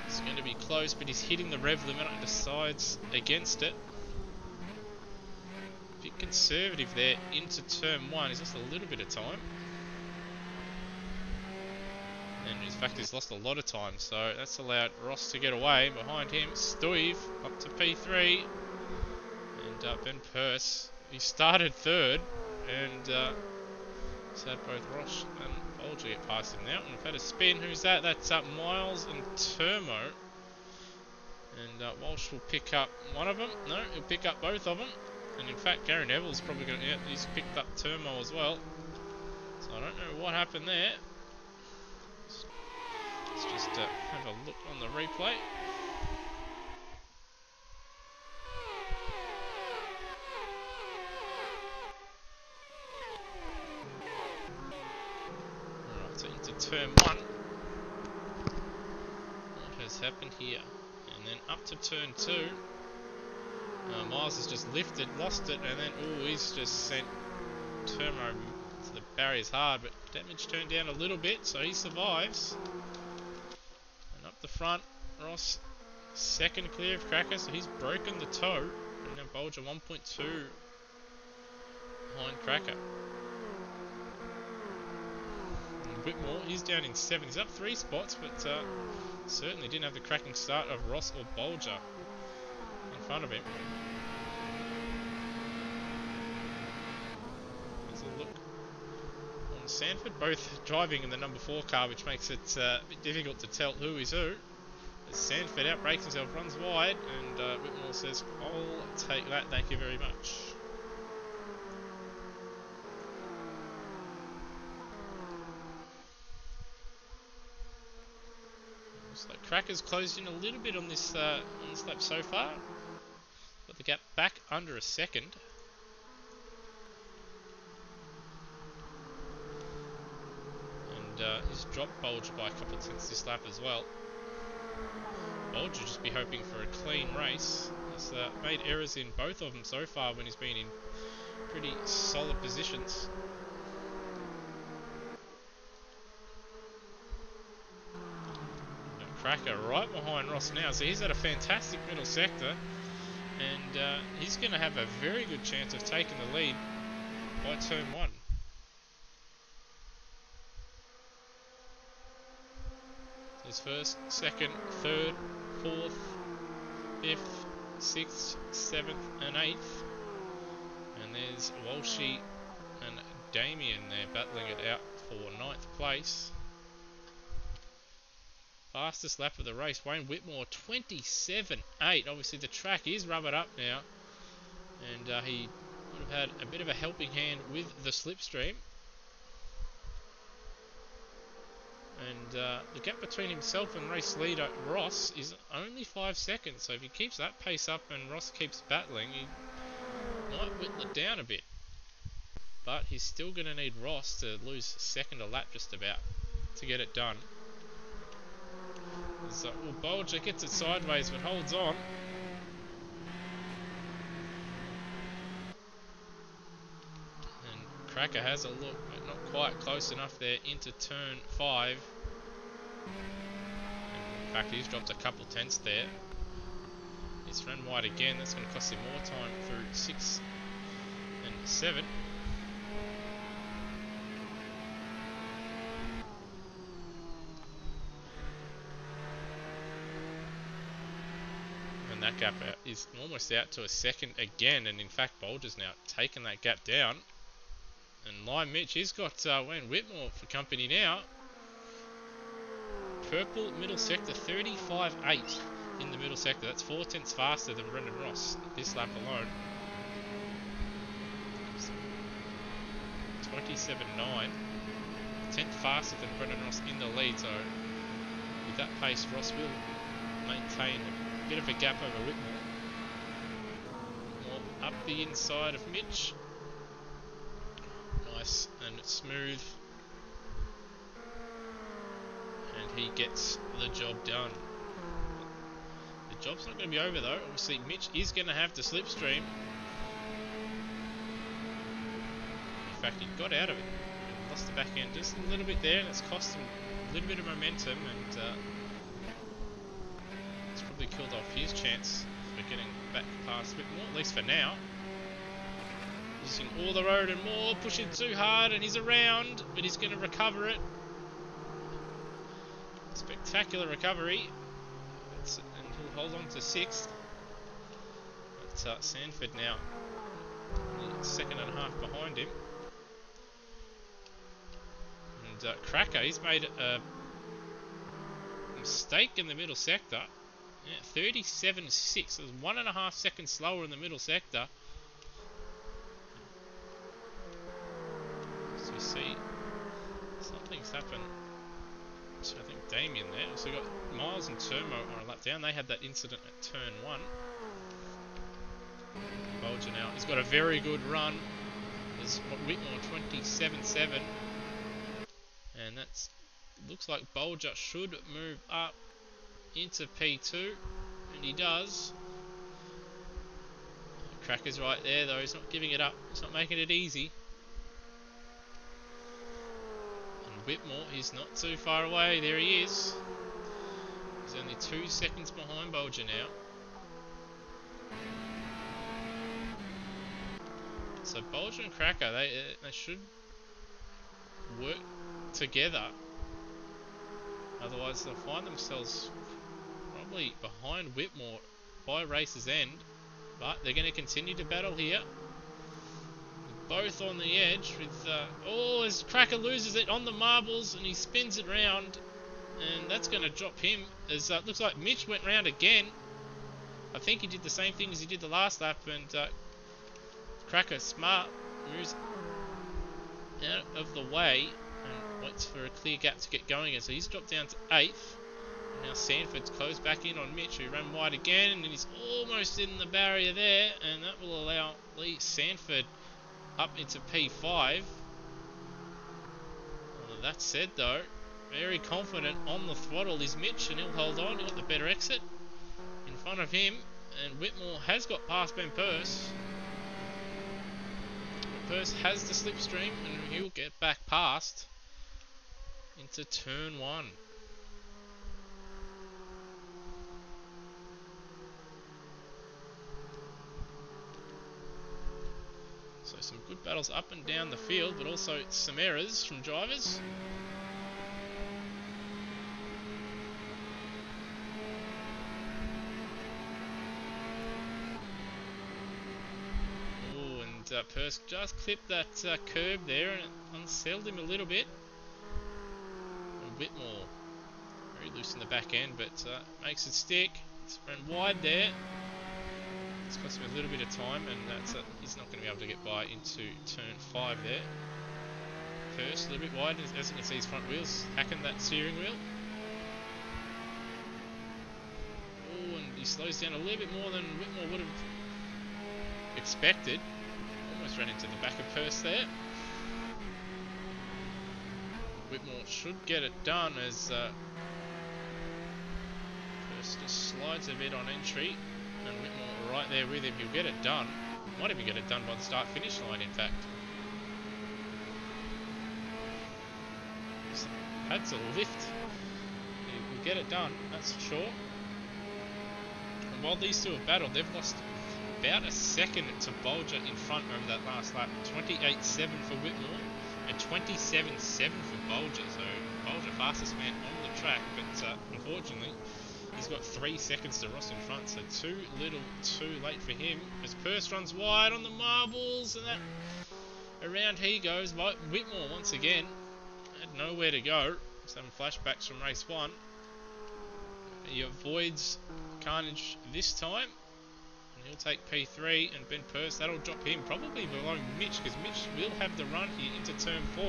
It's going to be close, but he's hitting the rev limit and decides against it. Bit conservative there into turn 1. He's lost a little bit of time. And in fact, he's lost a lot of time. So that's allowed Ross to get away. Behind him, Stuyve up to P3. And Ben Purse. He started 3rd. And he's had both Ross and Bolger get past him now. And we've had a spin. Who's that? That's Miles and Turmo. And Walsh will pick up one of them. No, he'll pick up both of them. And in fact, Gary Neville's probably going to... Yeah, he's picked up Turmo as well. So I don't know what happened there. Let's just have a look on the replay. Alright, so into turn 1. What has happened here? And then up to turn 2. Miles has just lifted, lost it, and then he's just sent Turmo to the barriers hard, but damage turned down a little bit, so he survives. And up the front, Ross second clear of Cracker, so he's broken the toe. And now Bolger 1.2 behind Cracker. And Whitmore, he's down in 7. He's up 3 spots, but certainly didn't have the cracking start of Ross or Bolger in front of him. There's a look on Sanford, both driving in the number 4 car, which makes it a bit difficult to tell who is who. As Sanford outbrakes himself, runs wide, and Whitmore says, "I'll take that, thank you very much." Looks like Cracker's closed in a little bit on this lap so far. Got the gap back under a second. And he's dropped Bolger by a couple of tenths this lap as well. Bolger just be hoping for a clean race. He's made errors in both of them so far when he's been in pretty solid positions. Cracker right behind Ross now, so he's at a fantastic middle sector, and he's going to have a very good chance of taking the lead by turn 1. His first, second, third, fourth, 5th, 6th, 7th and 8th. And there's Walshy and Damien there battling it out for 9th place. Fastest lap of the race, Wayne Whitmore 27.8. Obviously the track is rubbered up now, and he would have had a bit of a helping hand with the slipstream. And the gap between himself and race leader Ross is only 5 seconds. So if he keeps that pace up and Ross keeps battling, he might whittle it down a bit. But he's still going to need Ross to lose second a lap just about to get it done. So Bolger gets it sideways but holds on. And Cracker has a look, but not quite close enough there into turn 5. And in fact, he's dropped a couple tenths there. He's run wide again. That's going to cost him more time through 6 and 7. And that gap is almost out to a second again. And in fact, Bolger's now taken that gap down. And Lime Mitch, he's got Wayne Whitmore for company now. Purple middle sector, 35.8 in the middle sector. That's 4 tenths faster than Brendan Ross this lap alone. 27.9. 10th faster than Brendan Ross in the lead. So with that pace, Ross will maintain a bit of a gap over Whitmore. Whitmore up the inside of Mitch. Nice and smooth. And he gets the job done. The job's not going to be over though. Obviously Mitch is going to have to slipstream. In fact, he got out of it and lost the back end just a little bit there, and it's cost him a little bit of momentum, and it's probably killed off his chance for getting back past Whitmore, at least for now. Using all the road and more, pushing too hard, and he's around, but he's going to recover it. Spectacular recovery, and he'll hold on to 6th. But Sanford now a second and a half behind him. And Cracker, he's made a mistake in the middle sector. Yeah, 37.6. So it's 1.5 seconds slower in the middle sector. So you see something's happened. So I think Damien there. So we got Miles and Turmo on a lap down. They had that incident at turn 1. Bolger now, he's got a very good run. There's Whitmore 27.7. And that looks like Bolger should move up into P2. And he does. Cracker's right there though. He's not giving it up. He's not making it easy. Whitmore, he's not too far away. There he is. He's only 2 seconds behind Bolger now. So Bolger and Cracker, they should work together. Otherwise they'll find themselves probably behind Whitmore by race's end. But they're going to continue to battle here. Both on the edge with as Cracker loses it on the marbles and he spins it round, and that's going to drop him as looks like Mitch went round again. I think he did the same thing as he did the last lap, and Cracker smart moves out of the way and waits for a clear gap to get going, and so he's dropped down to 8th. And now Sanford's closed back in on Mitch, who ran wide again, and he's almost in the barrier there, and that will allow Lee Sanford up into P5. Well, that said though, very confident on the throttle is Mitch, and he'll hold on. He got the better exit in front of him, and Whitmore has got past Ben Purse. Purse has the slipstream, and he'll get back past into turn 1. So some good battles up and down the field, but also some errors from drivers. Oh, and Purse just clipped that curb there, and it unsettled him a little bit. And Whitmore very loose in the back end, but makes it stick. It's run wide there. It's cost him a little bit of time, and he's not going to be able to get by into turn 5 there. Purse a little bit wide, as you can see his front wheels hacking that steering wheel. Oh, and he slows down a little bit more than Whitmore would have expected. Almost ran into the back of Purse there. Whitmore should get it done as Purse just slides a bit on entry, and Whitmore right there with him. He'll get it done. Might even get it done by the start-finish line, in fact. Pads a lift. He'll get it done, that's for sure. And while these two have battled, they've lost about a second to Bolger in front over that last lap. 28.7 for Whitmore and 27.7 for Bolger. So Bolger fastest man on the track, but unfortunately he's got 3 seconds to Ross in front, so too little too late for him as Purse runs wide on the marbles, and that around he goes. Whitmore once again had nowhere to go. Some flashbacks from race 1. He avoids carnage this time, and he'll take P3, and Ben Purse, that'll drop him probably below Mitch, because Mitch will have the run here into turn 4.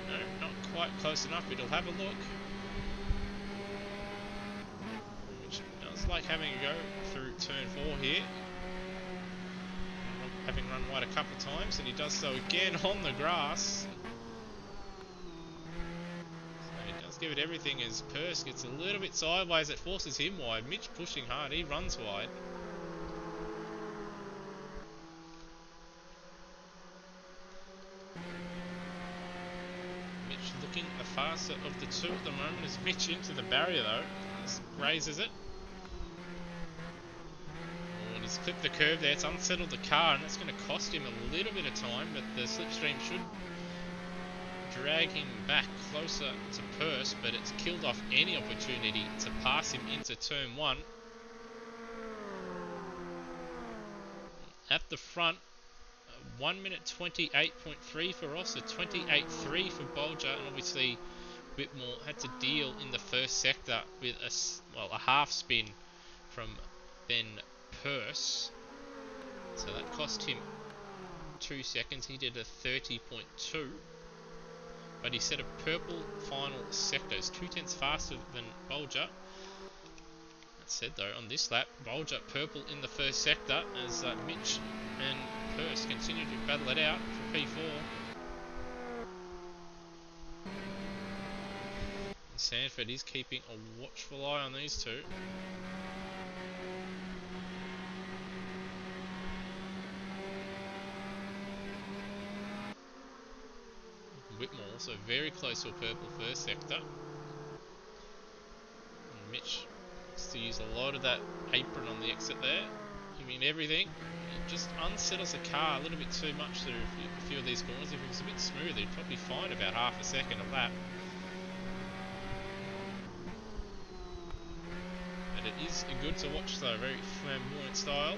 No, not quite close enough, but he'll have a look. Mitch does like having a go through turn 4 here, having run wide a couple of times, and he does so again on the grass. So he does give it everything as Purse gets a little bit sideways. It forces him wide. Mitch pushing hard. He runs wide. Mitch looking the faster of the two at the moment as Mitch into the barrier though. Just grazes it. He's clipped the curve there, it's unsettled the car, and that's going to cost him a little bit of time, but the slipstream should drag him back closer to Purse, but it's killed off any opportunity to pass him into turn 1. At the front, 1 minute 28.3 for Ross, a 28.3 for Bolger, and obviously Whitmore had to deal in the first sector with a half spin from Ben Purse, so that cost him 2 seconds. He did a 30.2, but he set a purple final sector. It's 2/10 faster than Bolger. That said though, on this lap, Bolger purple in the first sector as Mitch and Purse continue to battle it out for P4. And Sanford is keeping a watchful eye on these two. Whitmore also very close to a purple first sector. And Mitch wants to use a lot of that apron on the exit there, giving everything. It just unsettles the car a little bit too much through a few of these corners. If it was a bit smoother, he'd probably find about half a second a lap. But it is good to watch though, very flamboyant style.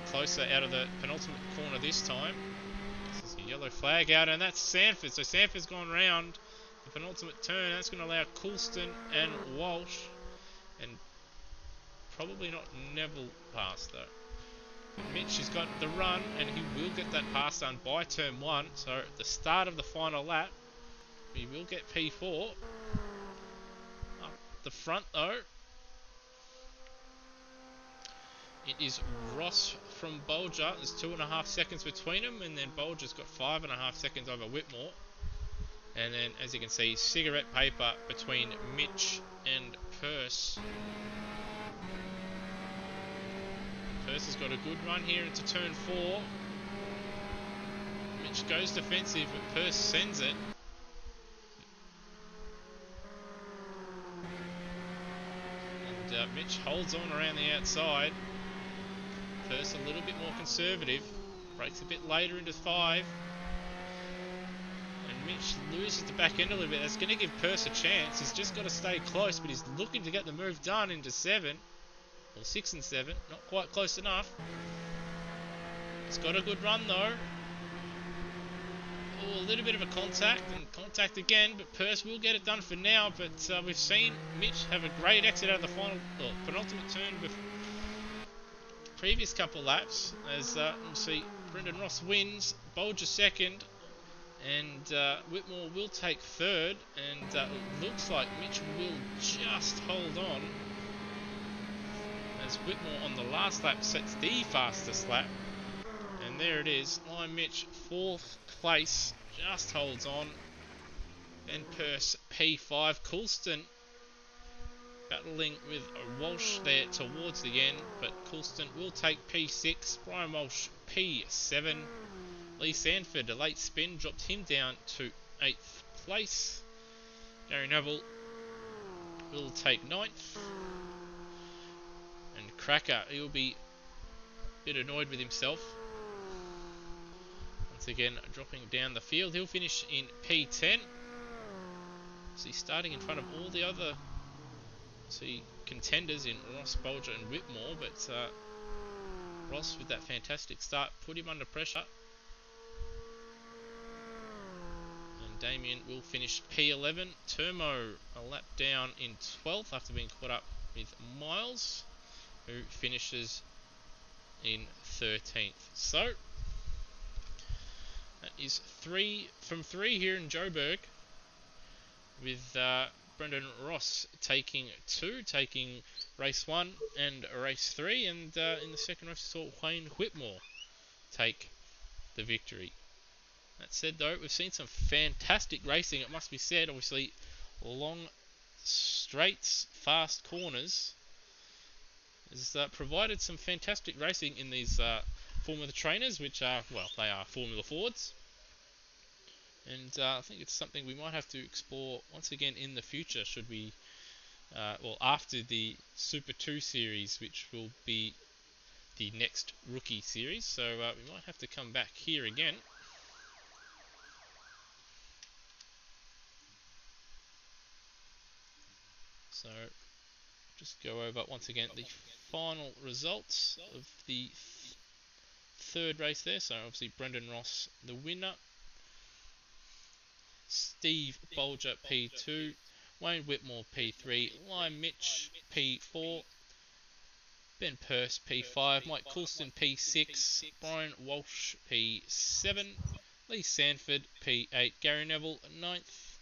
Closer out of the penultimate corner this time. Yellow flag out, and that's Sanford. So Sanford's gone round the penultimate turn. That's going to allow Coulston and Walsh, and probably not Neville past though. But Mitch has got the run, and he will get that pass done by turn 1. So at the start of the final lap, he will get P4. Up the front though, it is Ross from Bolger. There's 2.5 seconds between them, and then Bolger's got 5.5 seconds over Whitmore. And then, as you can see, cigarette paper between Mitch and Purse. Purse has got a good run here into turn 4. Mitch goes defensive, but Purse sends it. And Mitch holds on around the outside. Purse a little bit more conservative, breaks a bit later into 5, and Mitch loses the back end a little bit. That's going to give Purse a chance. He's just got to stay close, but he's looking to get the move done into 7, or 6 and 7, not quite close enough. He's got a good run though. Oh, a little bit of a contact, and contact again, but Purse will get it done for now. But we've seen Mitch have a great exit out of the final, penultimate turn previous couple laps, as you see Brendan Ross wins, Bolger second, and Whitmore will take third, and it looks like Mitch will just hold on, as Whitmore on the last lap sets the fastest lap. And there it is, Lion Mitch, 4th place, just holds on. Then Purse, P5. Coulston battling with Walsh there towards the end, but Coulston will take P6. Brian Walsh, P7. Lee Sanford, a late spin, dropped him down to 8th place. Gary Neville will take 9th. And Cracker, he'll be a bit annoyed with himself. Once again, dropping down the field. He'll finish in P10. So he's starting in front of all the other contenders in Ross, Bolger and Whitmore, but Ross with that fantastic start put him under pressure. And Damien will finish P11. Termo a lap down in 12th after being caught up with Miles, who finishes in 13th. So that is 3 from 3 here in Joburg, with Brendan Ross taking 2, taking race 1 and race 3, and in the second race we saw Wayne Whitmore take the victory. That said though, we've seen some fantastic racing, it must be said. Obviously long straights, fast corners has provided some fantastic racing in these Formula trainers, which are, well, they are Formula Fords. And I think it's something we might have to explore once again in the future, should we, after the Super 2 series, which will be the next rookie series. So we might have to come back here again. So just go over once again the final results of the third race there. So obviously Brendan Ross the winner, Steve Bolger P2, Wayne Whitmore P3, Liam Mitch P4, Ben Purse P5, Mike Coulston P6, Brian Walsh P7, Lee Sanford P8, Gary Neville 9th,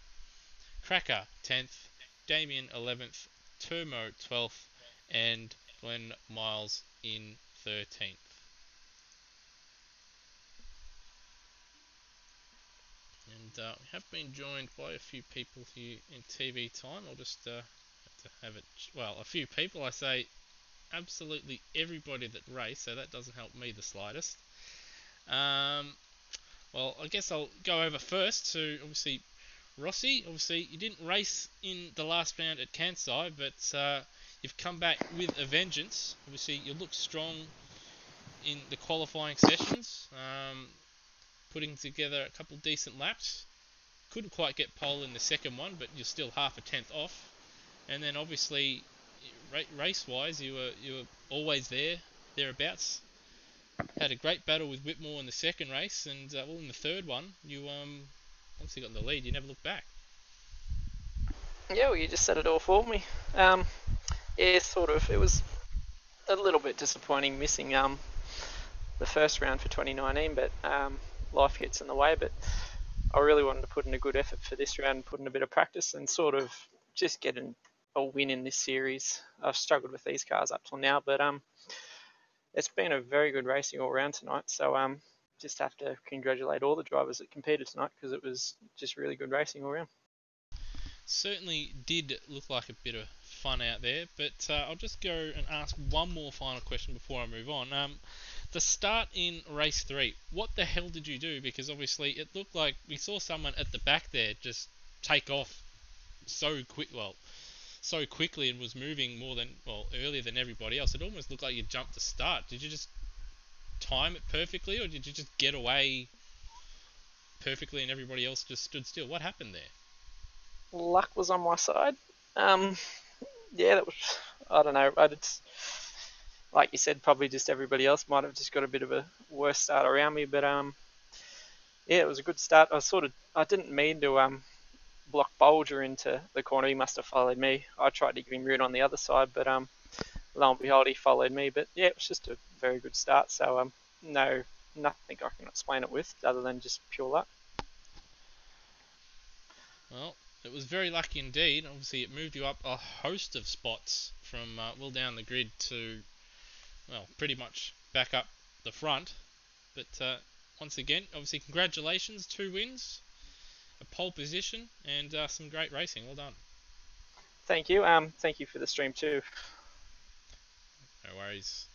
Cracker 10th, Damien 11th, Termo 12th, and Glenn Miles in 13th. And we have been joined by a few people here in TV time. I'll just have to have it. Well, a few people. I say absolutely everybody that raced, so that doesn't help me the slightest. Well, I guess I'll go over first to obviously Rossi. Obviously, you didn't race in the last round at Kansai, but you've come back with a vengeance. Obviously, you look strong in the qualifying sessions. Putting together a couple decent laps. Couldn't quite get pole in the second one, but you're still half a tenth off. And then obviously, race-wise, you were always thereabouts. Had a great battle with Whitmore in the second race, and in the third one, you once you got in the lead, you never looked back. Yeah, well, you just said it all for me. Yeah, sort of. It was a little bit disappointing missing the first round for 2019, but life gets in the way. But I really wanted to put in a good effort for this round and put in a bit of practice and sort of just get a win in this series. I've struggled with these cars up till now, but it's been a very good racing all round tonight. So just have to congratulate all the drivers that competed tonight, because it was just really good racing all round. Certainly did look like a bit of fun out there, but I'll just go and ask one more final question before I move on. The start in race 3, what the hell did you do? Because obviously it looked like we saw someone at the back there just take off so quickly and was moving earlier than everybody else. It almost looked like you jumped to start. Did you just time it perfectly, or did you just get away perfectly and everybody else just stood still? What happened there? Luck was on my side. Yeah, that was, I don't know. Like you said, probably just everybody else might have just got a bit of a worse start around me. But yeah, it was a good start. I didn't mean to block Bolger into the corner. He must have followed me. I tried to give him route on the other side, but lo and behold, he followed me. But yeah, it was just a very good start. So no, nothing I can explain it with other than just pure luck. Well, it was very lucky indeed. Obviously, it moved you up a host of spots from well down the grid to, well, pretty much back up the front. But once again, obviously, congratulations, 2 wins, a pole position, and some great racing. Well done. Thank you. Thank you for the stream too. No worries.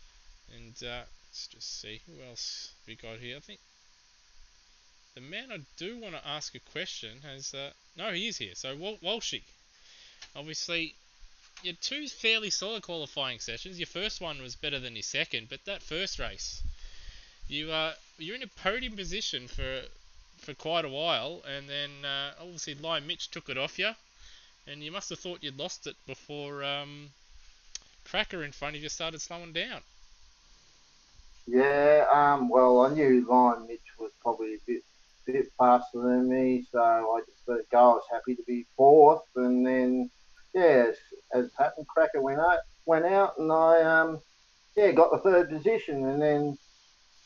And let's just see who else we got here. I think the man I do want to ask a question has no, he is here. So Walshy, obviously, you had 2 fairly solid qualifying sessions. Your first one was better than your second, but that first race, you're in a podium position for quite a while, and then obviously Lion Mitch took it off you, and you must have thought you'd lost it before Cracker in front of you started slowing down. Yeah, well, I knew Lion Mitch was probably a bit faster than me, so I just let it go. I was happy to be fourth, and then yeah, as happened, Cracker went out, and I yeah got the third position, and then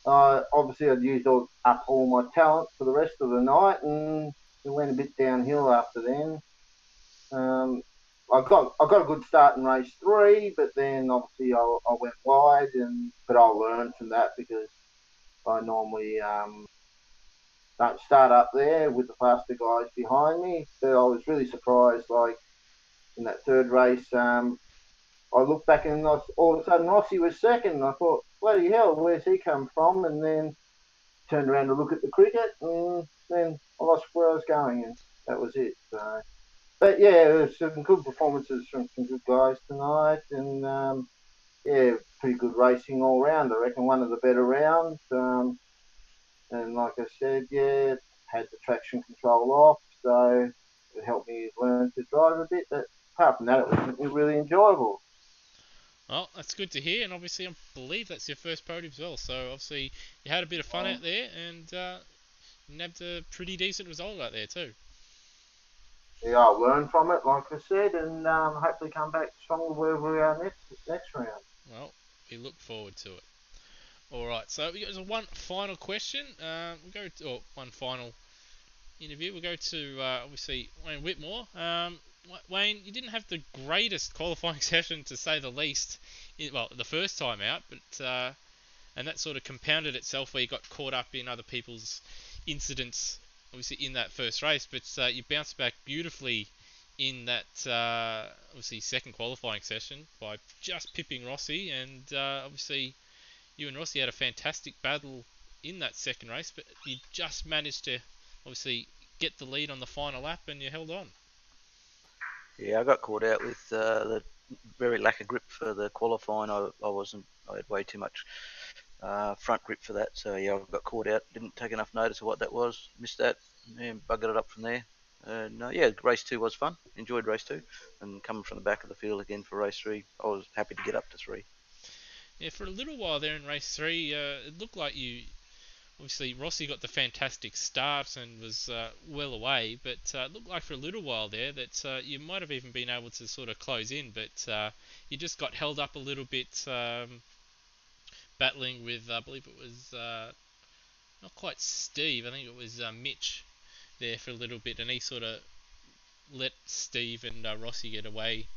obviously I'd used up all my talent for the rest of the night, and it went a bit downhill after then. Um, I got a good start in race 3, but then obviously I went wide, but I learned from that because I normally don't start up there with the faster guys behind me. But I was really surprised, like in that third race, I looked back and all of a sudden Rossi was second. And I thought, bloody hell, where's he come from? And then turned around to look at the cricket, and then I lost where I was going, and that was it. So, but yeah, there was some good performances from some good guys tonight, and yeah, pretty good racing all round. I reckon one of the better rounds. And like I said, yeah, had the traction control off, so it helped me learn to drive a bit. But apart from that, it was really enjoyable. Well, that's good to hear, and obviously I believe that's your first podium as well. So obviously you had a bit of fun out there, and nabbed a pretty decent result out there too. Yeah, I'll learn from it, like I said, and hopefully come back stronger wherever we are next round. Well, we look forward to it. All right, so we got one final question. We go to one final interview. We'll go to obviously Wayne Whitmore. Wayne, you didn't have the greatest qualifying session to say the least. Well, the first time out, but and that sort of compounded itself where you got caught up in other people's incidents, obviously in that first race. But you bounced back beautifully in that obviously second qualifying session by just pipping Rossi, and obviously you and Rossi had a fantastic battle in that second race, but you just managed to obviously get the lead on the final lap, and you held on. Yeah, I got caught out with the very lack of grip for the qualifying. I had way too much front grip for that. So yeah, I got caught out. Didn't take enough notice of what that was. Missed that. And buggered it up from there. And yeah, race 2 was fun. Enjoyed race 2. And coming from the back of the field again for race 3, I was happy to get up to 3. Yeah, for a little while there in race 3, it looked like you. Obviously, Rossi got the fantastic start and was well away, but it looked like for a little while there that you might have even been able to sort of close in, but you just got held up a little bit, battling with, I believe it was not quite Steve, I think it was Mitch there for a little bit, and he sort of let Steve and Rossi get away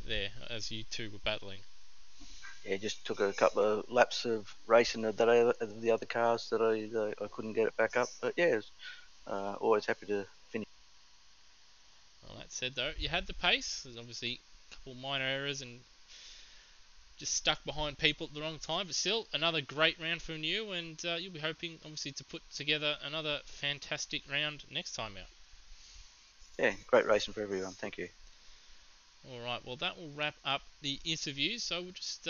there as you two were battling. Yeah, just took a couple of laps of racing of the other cars that I couldn't get it back up. But yeah, was, always happy to finish. Well, that said though, you had the pace. There's obviously a couple minor errors and just stuck behind people at the wrong time, but still another great round from you, and you'll be hoping obviously to put together another fantastic round next time out. Yeah, great racing for everyone. Thank you. Alright, well that will wrap up the interview, so we'll just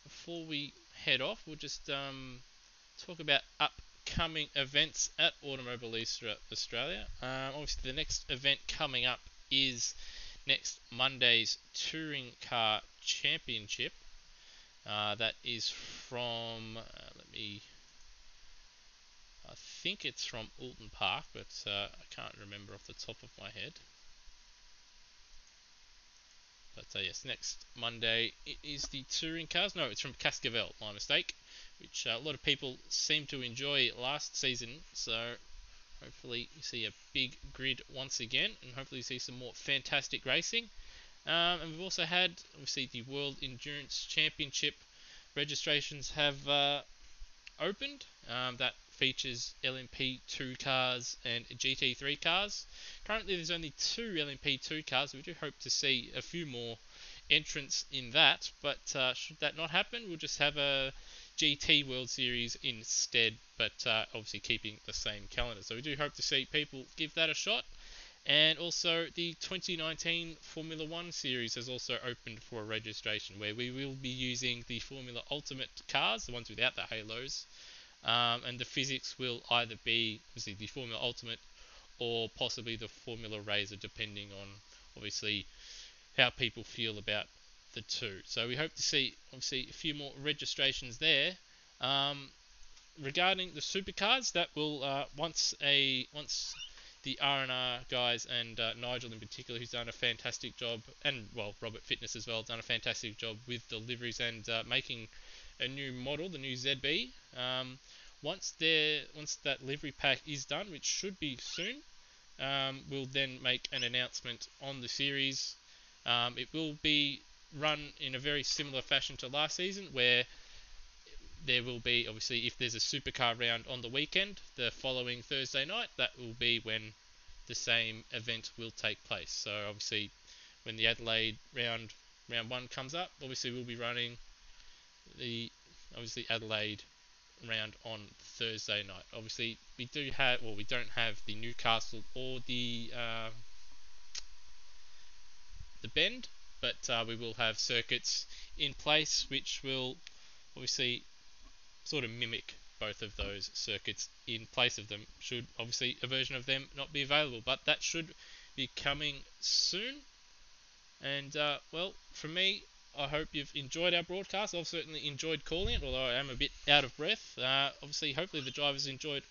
before we head off, we'll just talk about upcoming events at Automobilista Australia. Obviously the next event coming up is next Monday's Touring Car Championship. That is from, I think it's from Alton Park, but I can't remember off the top of my head. But yes, next Monday it is the touring cars. No, it's from Cascavel, my mistake, which a lot of people seem to enjoy last season. So hopefully you see a big grid once again, and hopefully you see some more fantastic racing. And we've also had, obviously, the World Endurance Championship registrations have opened. That features LMP2 cars and GT3 cars. Currently there's only 2 LMP2 cars. We do hope to see a few more entrants in that, but should that not happen, we'll just have a GT World Series instead, but obviously keeping the same calendar. So we do hope to see people give that a shot. And also the 2019 Formula 1 series has also opened for registration, where we will be using the Formula Ultimate cars, the ones without the halos, and the physics will either be obviously the Formula Ultimate or possibly the Formula Razor, depending on obviously how people feel about the two. So we hope to see obviously a few more registrations there. Regarding the supercars, that will once the R&R guys and Nigel in particular, who's done a fantastic job, and well, Robert Fitness as well, done a fantastic job with the liveries and making a new model, the new ZB. Once that livery pack is done, which should be soon, we'll then make an announcement on the series. It will be run in a very similar fashion to last season, where there will be, obviously, if there's a supercar round on the weekend, the following Thursday night, that will be when the same event will take place. So obviously, when the Adelaide round 1 comes up, obviously we'll be running the Adelaide round on Thursday night. Obviously, we don't have the Newcastle or the Bend, but we will have circuits in place which will obviously sort of mimic both of those circuits in place of them, should obviously a version of them not be available, but that should be coming soon. And well, from me, I hope you've enjoyed our broadcast. I've certainly enjoyed calling it, although I am a bit out of breath. Obviously, hopefully the drivers enjoyed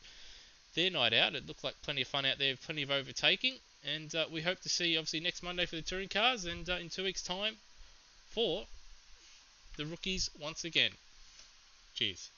their night out. It looked like plenty of fun out there, plenty of overtaking, and we hope to see you obviously next Monday for the touring cars, and in 2 weeks' time for the rookies once again. Cheers.